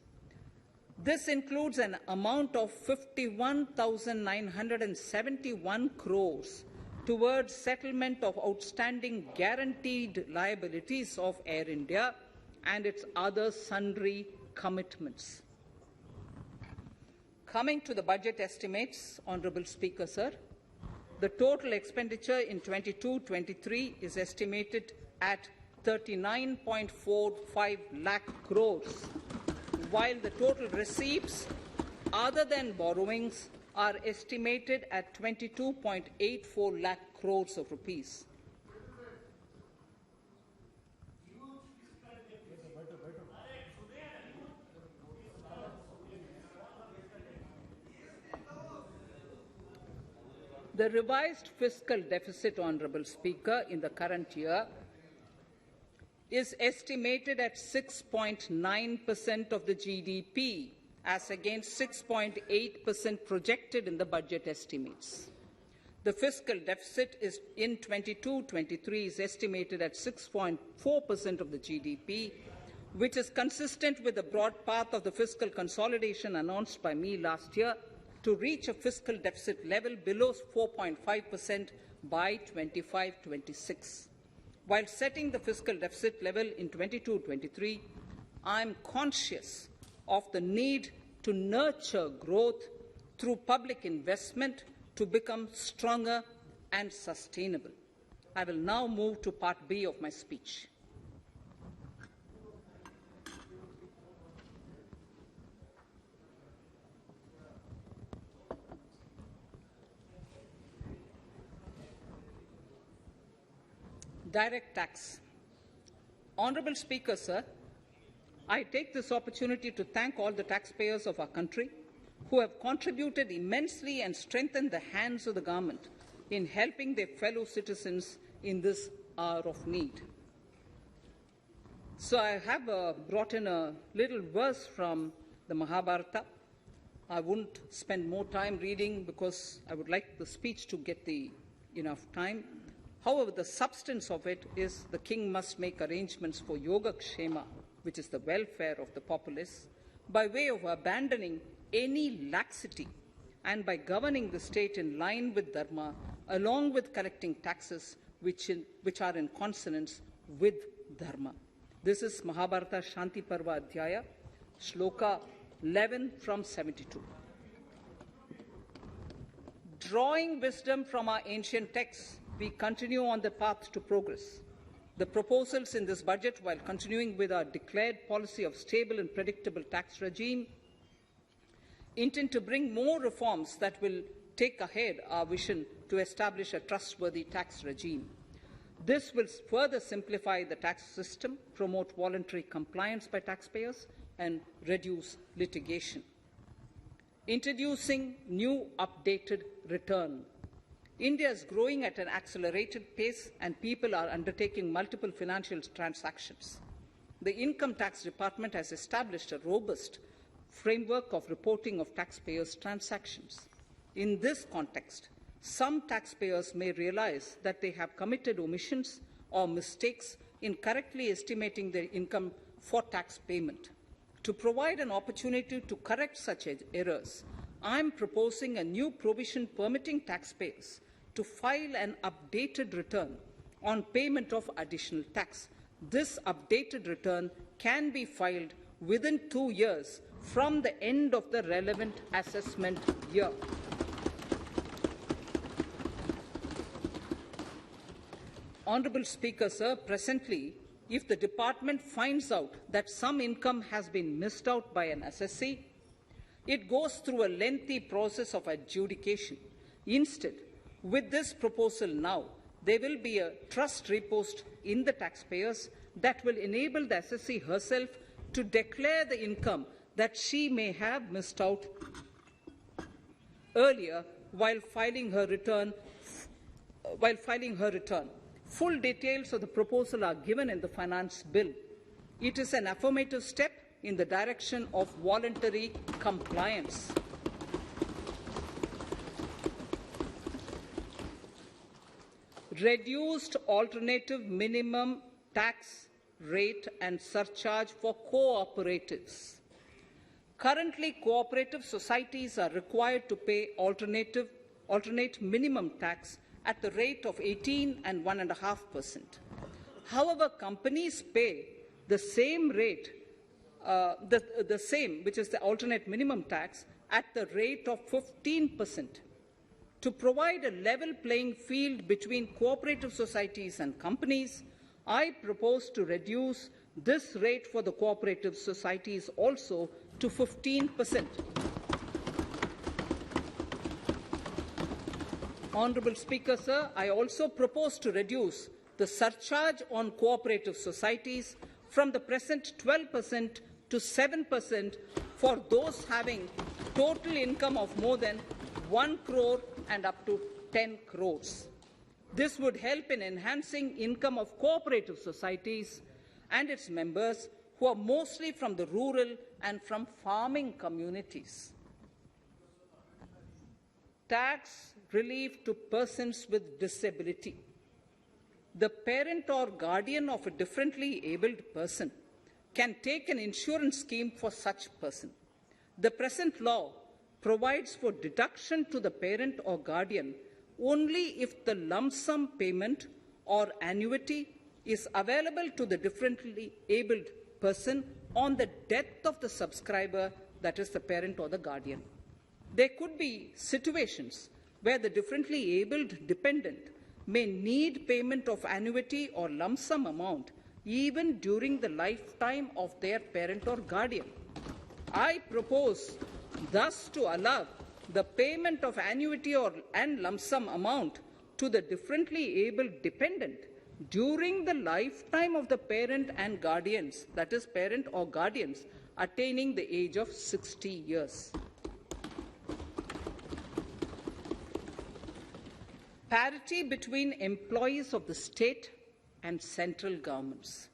This includes an amount of 51,971 crores towards settlement of outstanding guaranteed liabilities of Air India and its other sundry commitments. Coming to the budget estimates, Honourable Speaker, sir, the total expenditure in 22-23 is estimated at 39.45 lakh crores, while the total receipts other than borrowings are estimated at 22.84 lakh crores of rupees. The revised fiscal deficit, Honourable Speaker, in the current year is estimated at 6.9% of the GDP, as against 6.8% projected in the budget estimates. The fiscal deficit is in 22-23 is estimated at 6.4% of the GDP, which is consistent with the broad path of the fiscal consolidation announced by me last year to reach a fiscal deficit level below 4.5% by 25-26. While setting the fiscal deficit level in 22-23, I am conscious of the need to nurture growth through public investment to become stronger and sustainable. I will now move to Part B of my speech. Direct tax. Honourable Speaker, sir, I take this opportunity to thank all the taxpayers of our country who have contributed immensely and strengthened the hands of the government in helping their fellow citizens in this hour of need. So I have brought in a little verse from the Mahabharata. I won't spend more time reading because I would like the speech to get enough time. However, the substance of it is the king must make arrangements for yoga kshema, which is the welfare of the populace, by way of abandoning any laxity and by governing the state in line with dharma, along with collecting taxes which are in consonance with dharma. This is Mahabharata Shanti Parva Adhyaya, Shloka 11 from 72. Drawing wisdom from our ancient texts, we continue on the path to progress. The proposals in this budget, while continuing with our declared policy of stable and predictable tax regime, intend to bring more reforms that will take ahead our vision to establish a trustworthy tax regime. This will further simplify the tax system, promote voluntary compliance by taxpayers, and reduce litigation. Introducing new updated return. India is growing at an accelerated pace and people are undertaking multiple financial transactions. The Income Tax Department has established a robust framework of reporting of taxpayers' transactions. In this context, some taxpayers may realize that they have committed omissions or mistakes in correctly estimating their income for tax payment. To provide an opportunity to correct such errors, I am proposing a new provision permitting taxpayers to file an updated return on payment of additional tax. This updated return can be filed within 2 years from the end of the relevant assessment year. Honourable Speaker, sir, presently, if the department finds out that some income has been missed out by an assessee, it goes through a lengthy process of adjudication. Instead, with this proposal now, there will be a trust repost in the taxpayers that will enable the assessee herself to declare the income that she may have missed out earlier while filing her return. Full details of the proposal are given in the finance bill. It is an affirmative step in the direction of voluntary compliance. Reduced alternative minimum tax rate and surcharge for cooperatives. Currently, cooperative societies are required to pay alternate minimum tax at the rate of 18 and 1.5%. However, companies pay the same rate, which is the alternate minimum tax, at the rate of 15%. To provide a level playing field between cooperative societies and companies, I propose to reduce this rate for the cooperative societies also to 15%. Honourable Speaker, sir, I also propose to reduce the surcharge on cooperative societies from the present 12% to 7% for those having total income of more than 1 crore and up to 10 crores. This would help in enhancing income of cooperative societies and its members who are mostly from the rural and from farming communities. Tax relief to persons with disability. The parent or guardian of a differently abled person can take an insurance scheme for such person. The present law provides for deduction to the parent or guardian only if the lump sum payment or annuity is available to the differently abled person on the death of the subscriber, that is the parent or the guardian. There could be situations where the differently abled dependent may need payment of annuity or lump sum amount even during the lifetime of their parent or guardian. I propose thus to allow the payment of annuity and lump sum amount to the differently abled dependent during the lifetime of the parent and guardians, that is, parent or guardians, attaining the age of 60 years. Parity between employees of the state and central governments.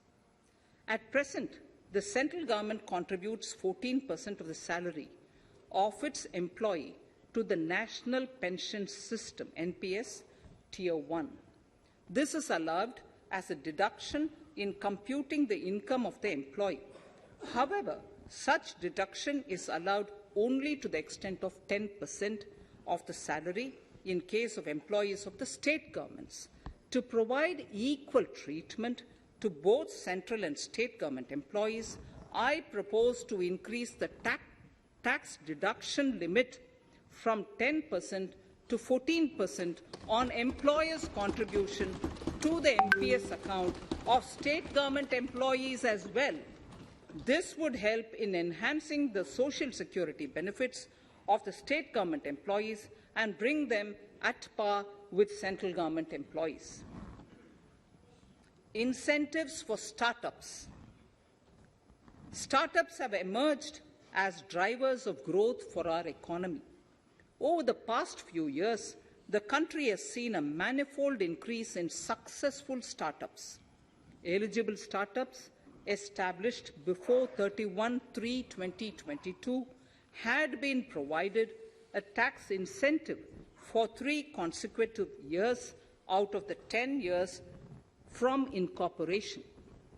At present, the central government contributes 14% of the salary of its employee to the National Pension System, NPS, Tier 1. This is allowed as a deduction in computing the income of the employee. However, such deduction is allowed only to the extent of 10% of the salary in case of employees of the state governments. To provide equal treatment to both central and state government employees, I propose to increase the tax deduction limit from 10% to 14% on employers' contribution to the NPS account of state government employees as well. This would help in enhancing the social security benefits of the state government employees and bring them at par with central government employees. Incentives for startups. Startups have emerged as drivers of growth for our economy. Over the past few years, the country has seen a manifold increase in successful startups. Eligible startups established before 31/3/2022 had been provided a tax incentive for 3 consecutive years out of the 10 years from incorporation.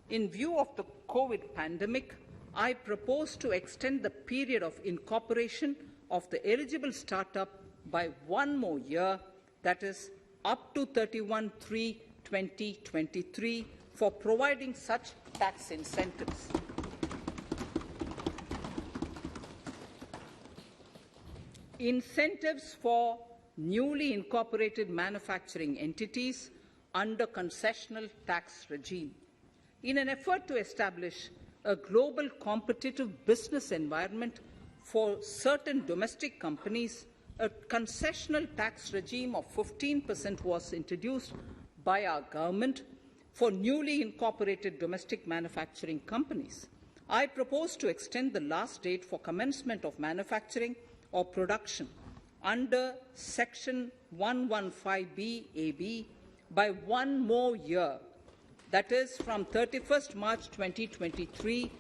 In view of the COVID pandemic, I propose to extend the period of incorporation of the eligible startup by 1 more year, that is, up to 31/3/2023, for providing such tax incentives. Incentives for newly incorporated manufacturing entities under concessional tax regime. In an effort to establish a global competitive business environment for certain domestic companies, a concessional tax regime of 15% was introduced by our government for newly incorporated domestic manufacturing companies. I propose to extend the last date for commencement of manufacturing or production under Section 115B(ab) by 1 more year, that is, from 31st March 2023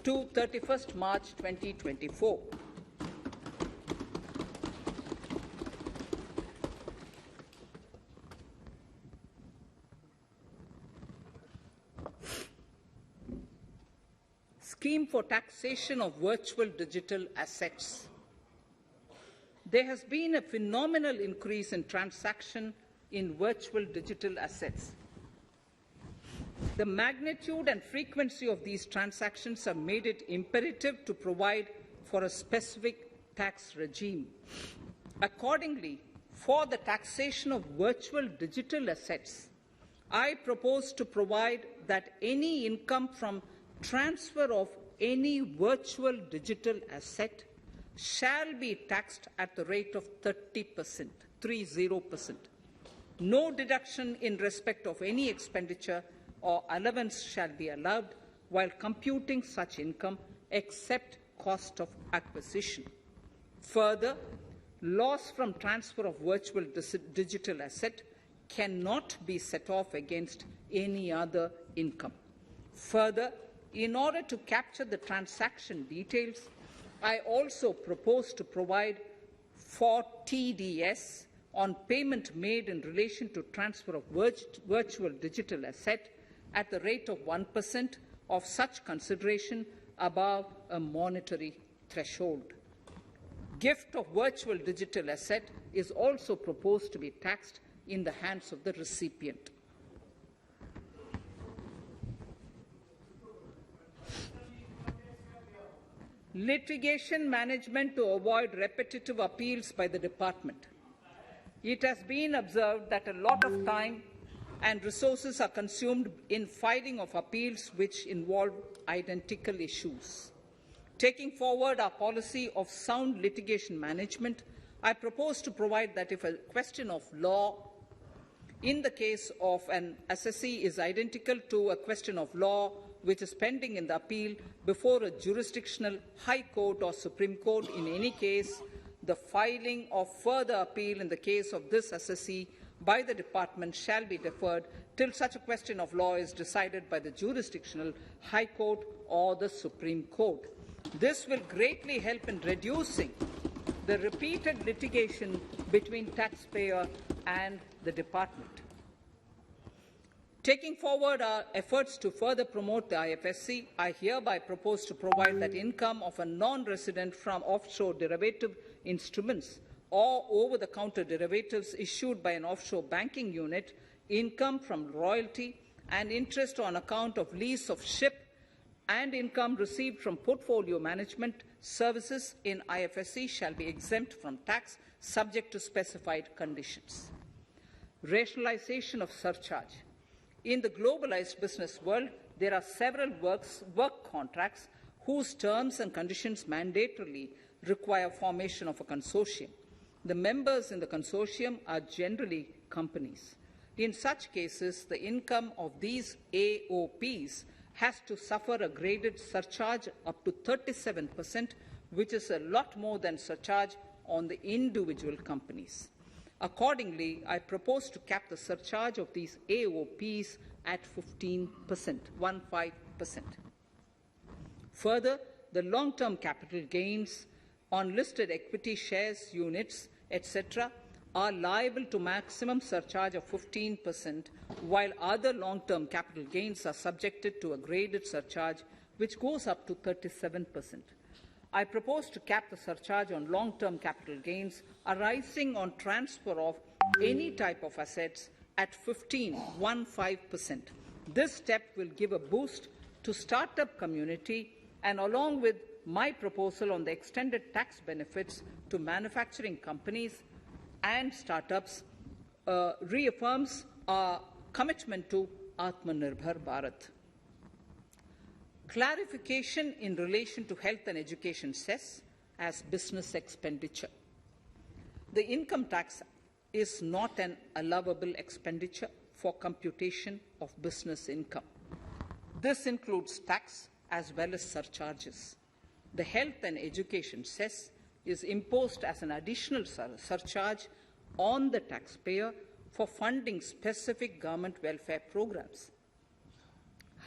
to 31st March 2024. Scheme for taxation of virtual digital assets. There has been a phenomenal increase in transaction in virtual digital assets. The magnitude and frequency of these transactions have made it imperative to provide for a specific tax regime. Accordingly, for the taxation of virtual digital assets, I propose to provide that any income from transfer of any virtual digital asset shall be taxed at the rate of 30%, 30%. No deduction in respect of any expenditure or allowance shall be allowed while computing such income except cost of acquisition. Further, loss from transfer of virtual digital asset cannot be set off against any other income. Further, in order to capture the transaction details, I also propose to provide for TDS on payment made in relation to transfer of virtual digital asset at the rate of 1% of such consideration above a monetary threshold. Gift of virtual digital asset is also proposed to be taxed in the hands of the recipient. Litigation management to avoid repetitive appeals by the department. It has been observed that a lot of time and resources are consumed in filing of appeals which involve identical issues. Taking forward our policy of sound litigation management, I propose to provide that if a question of law in the case of an assessee is identical to a question of law which is pending in the appeal before a jurisdictional High Court or Supreme Court. In any case, the filing of further appeal in the case of this assessee by the department shall be deferred till such a question of law is decided by the jurisdictional High Court or the Supreme Court. This will greatly help in reducing the repeated litigation between taxpayer and the department. Taking forward our efforts to further promote the IFSC, I hereby propose to provide that income of a non-resident from offshore derivative instruments or over-the-counter derivatives issued by an offshore banking unit, income from royalty and interest on account of lease of ship, and income received from portfolio management services in IFSC shall be exempt from tax subject to specified conditions. Rationalization of surcharge. In the globalized business world, there are several work contracts whose terms and conditions mandatorily require formation of a consortium. The members in the consortium are generally companies. In such cases, the income of these AOPs has to suffer a graded surcharge up to 37%, which is a lot more than surcharge on the individual companies. Accordingly, I propose to cap the surcharge of these AOPs at 15%, 15%. Further, the long-term capital gains on listed equity shares, units, etc., are liable to maximum surcharge of 15%, while other long-term capital gains are subjected to a graded surcharge which goes up to 37%. I propose to cap the surcharge on long-term capital gains arising on transfer of any type of assets at 15%. This step will give a boost to startup community, and along with my proposal on the extended tax benefits to manufacturing companies and startups, reaffirms our commitment to Atmanirbhar Bharat. Clarification in relation to health and education cess as business expenditure. The income tax is not an allowable expenditure for computation of business income. This includes tax as well as surcharges. The health and education cess is imposed as an additional surcharge on the taxpayer for funding specific government welfare programs.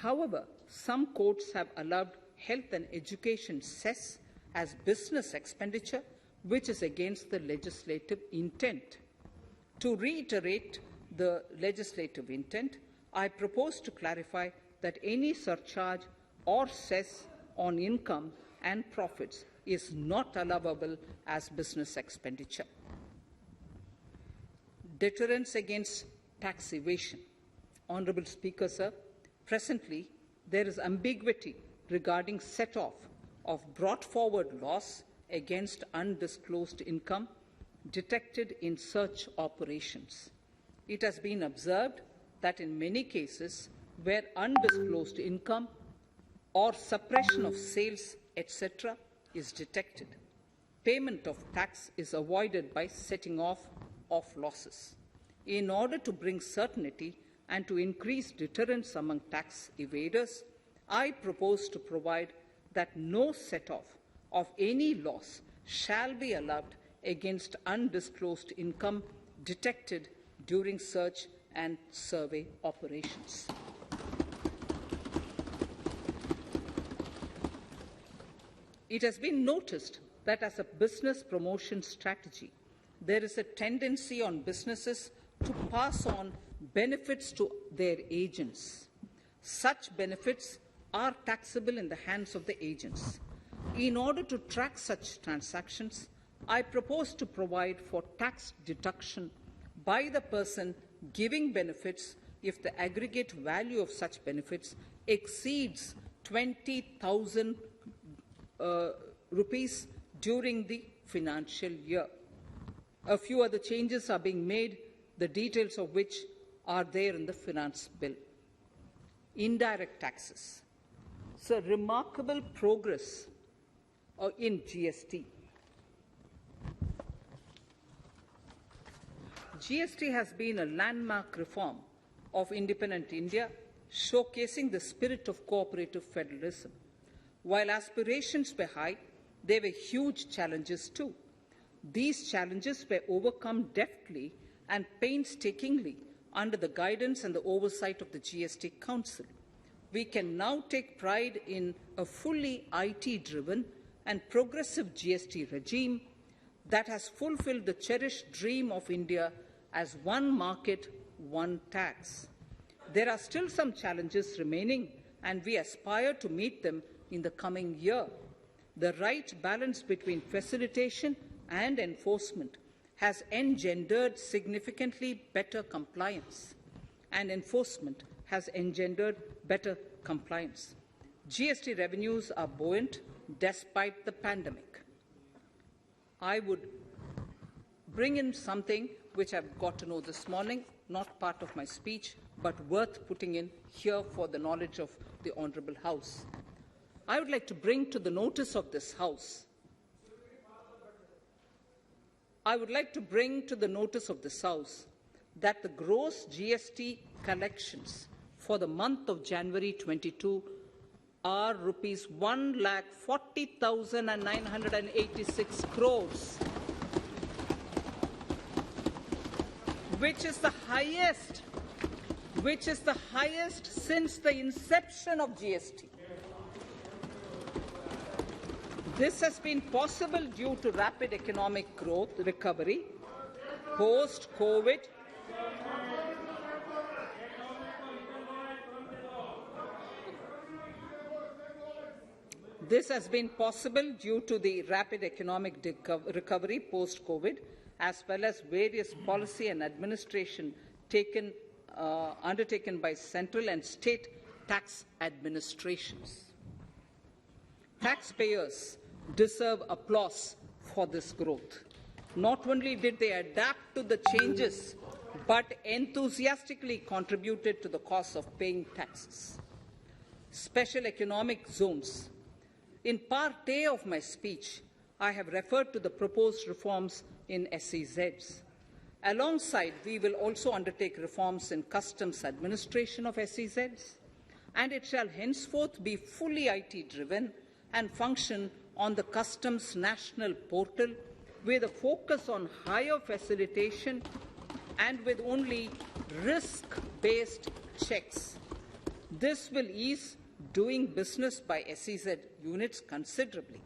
However, some courts have allowed health and education cess as business expenditure, which is against the legislative intent. To reiterate the legislative intent, I propose to clarify that any surcharge or cess on income and profits is not allowable as business expenditure. Deterrence against tax evasion. Honourable Speaker, sir, presently there is ambiguity regarding set-off of brought forward loss against undisclosed income detected in search operations. It has been observed that in many cases where undisclosed income or suppression of sales, etc., is detected, payment of tax is avoided by setting off of losses. In order to bring certainty and to increase deterrence among tax evaders, I propose to provide that no set-off of any loss shall be allowed against undisclosed income detected during search and survey operations. It has been noticed that as a business promotion strategy, there is a tendency on businesses to pass on benefits to their agents. Such benefits are taxable in the hands of the agents. In order to track such transactions, I propose to provide for tax deduction by the person giving benefits if the aggregate value of such benefits exceeds 20,000 rupees during the financial year. A few other changes are being made, the details of which are there in the finance bill. Indirect taxes. So, remarkable progress in GST. GST has been a landmark reform of independent India, showcasing the spirit of cooperative federalism. While aspirations were high, there were huge challenges too. These challenges were overcome deftly and painstakingly under the guidance and the oversight of the GST Council. We can now take pride in a fully IT-driven and progressive GST regime that has fulfilled the cherished dream of India as one market, one tax. There are still some challenges remaining, and we aspire to meet them in the coming year. The right balance between facilitation and enforcement has engendered significantly better compliance, and enforcement has engendered better compliance. GST revenues are buoyant despite the pandemic. I would bring in something which I've got to know this morning, not part of my speech, but worth putting in here for the knowledge of the Honourable House. I would like to bring to the notice of this House that the gross GST collections for the month of January 22 are rupees 1,40,986 crores, which is the highest since the inception of GST. This has been possible due to rapid economic recovery, post-COVID, recovery post-COVID, as well as various policy and administration undertaken by central and state tax administrations. Taxpayers deserve applause for this growth. Not only did they adapt to the changes, but enthusiastically contributed to the cost of paying taxes. Special economic zones. In Part A of my speech, I have referred to the proposed reforms in SEZs. Alongside, we will also undertake reforms in customs administration of SEZs, and it shall henceforth be fully IT-driven and function on the Customs National Portal with a focus on higher facilitation and with only risk-based checks. This will ease doing business by SEZ units considerably.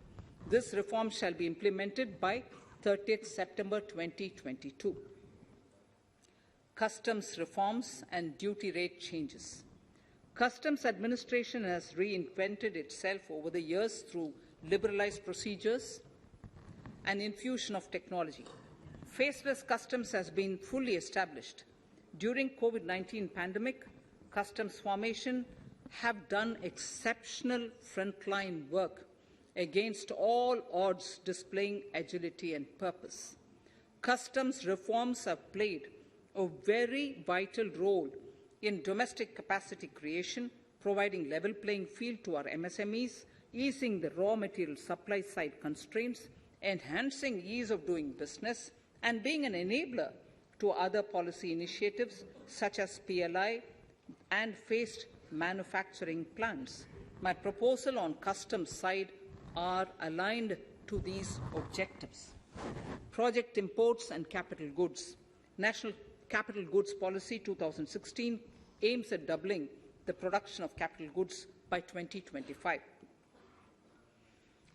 This reform shall be implemented by 30th September 2022. Customs reforms and duty rate changes. Customs administration has reinvented itself over the years through liberalized procedures and infusion of technology. Faceless customs has been fully established. During COVID-19 pandemic, customs formation have done exceptional frontline work against all odds, displaying agility and purpose. Customs reforms have played a very vital role in domestic capacity creation, providing level playing field to our MSMEs, easing the raw material supply side constraints, enhancing ease of doing business, and being an enabler to other policy initiatives such as PLI and phased manufacturing plans. My proposal on customs side are aligned to these objectives. Project imports and capital goods. National Capital Goods Policy 2016 aims at doubling the production of capital goods by 2025.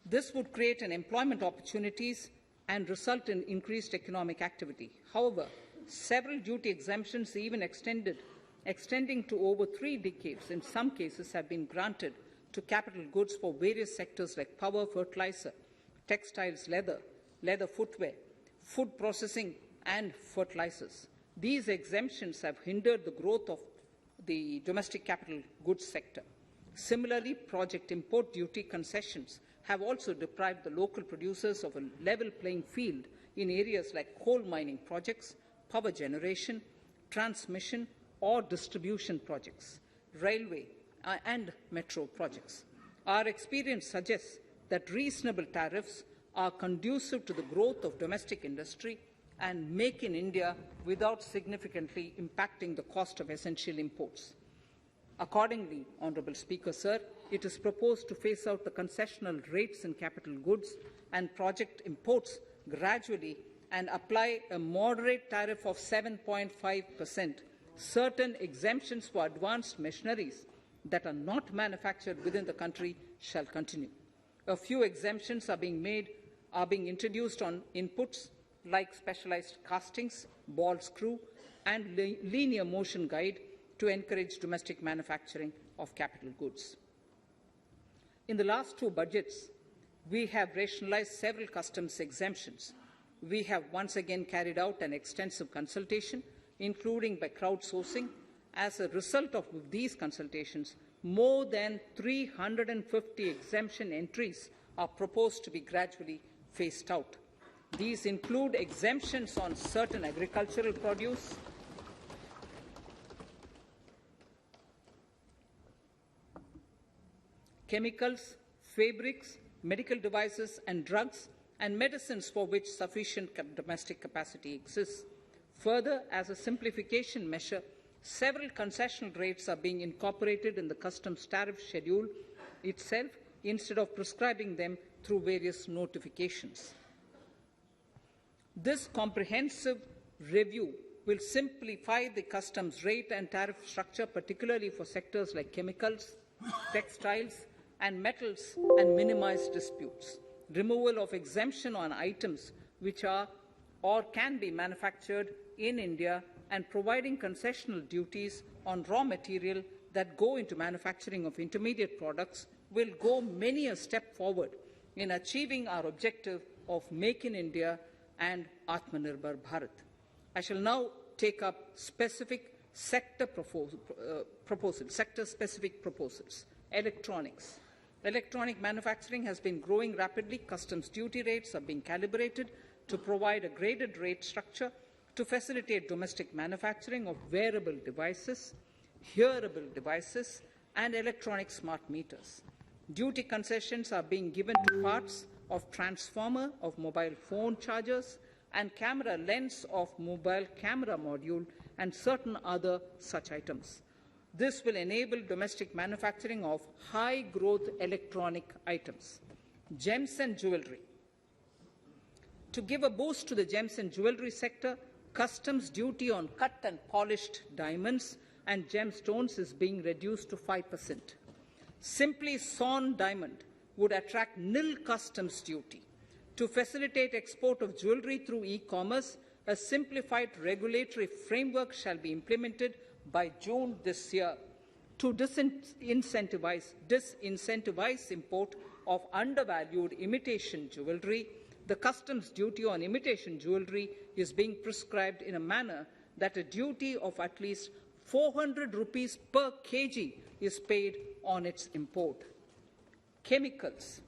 This would create an employment opportunities and result in increased economic activity. However, several duty exemptions, even extending to over 3 decades, in some cases have been granted to capital goods for various sectors like power, fertilizer, textiles, leather footwear, food processing, and fertilizers. These exemptions have hindered the growth of the domestic capital goods sector. Similarly, project import duty concessions have also deprived the local producers of a level playing field in areas like coal mining projects, power generation, transmission or distribution projects, railway and metro projects. Our experience suggests that reasonable tariffs are conducive to the growth of domestic industry and make in India without significantly impacting the cost of essential imports. Accordingly, Honourable Speaker, Sir, it is proposed to phase out the concessional rates in capital goods and project imports gradually and apply a moderate tariff of 7.5%. Certain exemptions for advanced machineries that are not manufactured within the country shall continue. A few exemptions are being introduced on inputs like specialized castings, ball screw, and linear motion guide to encourage domestic manufacturing of capital goods. In the last two budgets, we have rationalized several customs exemptions. We have once again carried out an extensive consultation, including by crowdsourcing. As a result of these consultations, more than 350 exemption entries are proposed to be gradually phased out. These include exemptions on certain agricultural produce, chemicals, fabrics, medical devices and drugs, and medicines for which sufficient domestic capacity exists. Further, as a simplification measure, several concessional rates are being incorporated in the customs tariff schedule itself instead of prescribing them through various notifications. This comprehensive review will simplify the customs rate and tariff structure, particularly for sectors like chemicals, textiles, and metals, and minimize disputes. Removal of exemption on items which are or can be manufactured in India and providing concessional duties on raw material that go into manufacturing of intermediate products will go many a step forward in achieving our objective of Make in India and Atmanirbhar Bharat. I shall now take up specific sector-specific proposals. Electronics. Electronic manufacturing has been growing rapidly. Customs duty rates are being calibrated to provide a graded rate structure to facilitate domestic manufacturing of wearable devices, hearable devices, and electronic smart meters. Duty concessions are being given to parts of transformer of mobile phone chargers and camera lens of mobile camera module and certain other such items. This will enable domestic manufacturing of high-growth electronic items. Gems and jewellery. To give a boost to the gems and jewellery sector, customs duty on cut and polished diamonds and gemstones is being reduced to 5%. Simply sawn diamond would attract nil customs duty. To facilitate export of jewellery through e-commerce, a simplified regulatory framework shall be implemented by June this year. To disincentivize import of undervalued imitation jewellery, the customs duty on imitation jewellery is being prescribed in a manner that a duty of at least 400 rupees per kg is paid on its import. Chemicals.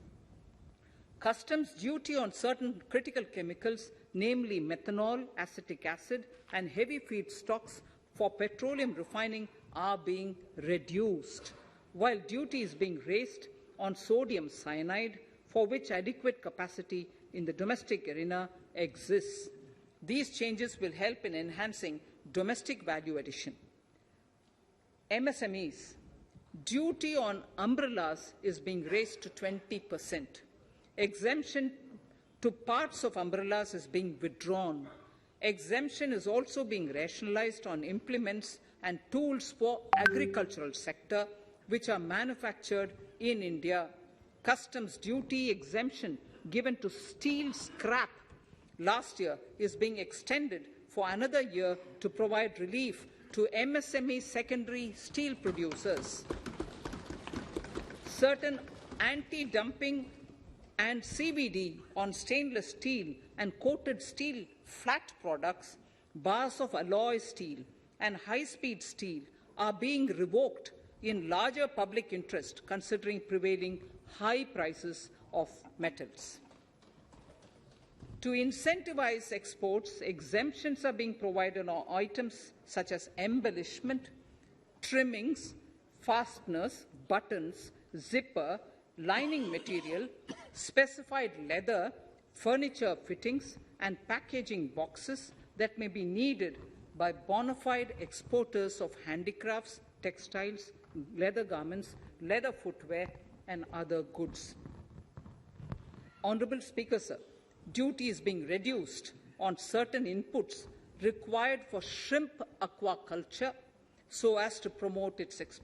Customs duty on certain critical chemicals, namely methanol, acetic acid, and heavy feedstocks for petroleum refining, are being reduced, while duty is being raised on sodium cyanide, for which adequate capacity in the domestic arena exists. These changes will help in enhancing domestic value addition. MSMEs. Duty on umbrellas is being raised to 20%. Exemption to parts of umbrellas is being withdrawn. Exemption is also being rationalized on implements and tools for agricultural sector which are manufactured in India. Customs duty exemption given to steel scrap last year is being extended for another year to provide relief to MSME secondary steel producers. Certain anti-dumping and CVD on stainless steel and coated steel flat products, bars of alloy steel and high-speed steel are being revoked in larger public interest considering prevailing high prices of metals. To incentivize exports, exemptions are being provided on items such as embellishment, trimmings, fasteners, buttons, zipper, lining material, specified leather, furniture fittings and packaging boxes that may be needed by bona fide exporters of handicrafts, textiles, leather garments, leather footwear, and other goods. Honourable Speaker, sir, duty is being reduced on certain inputs required for shrimp aquaculture so as to promote its export.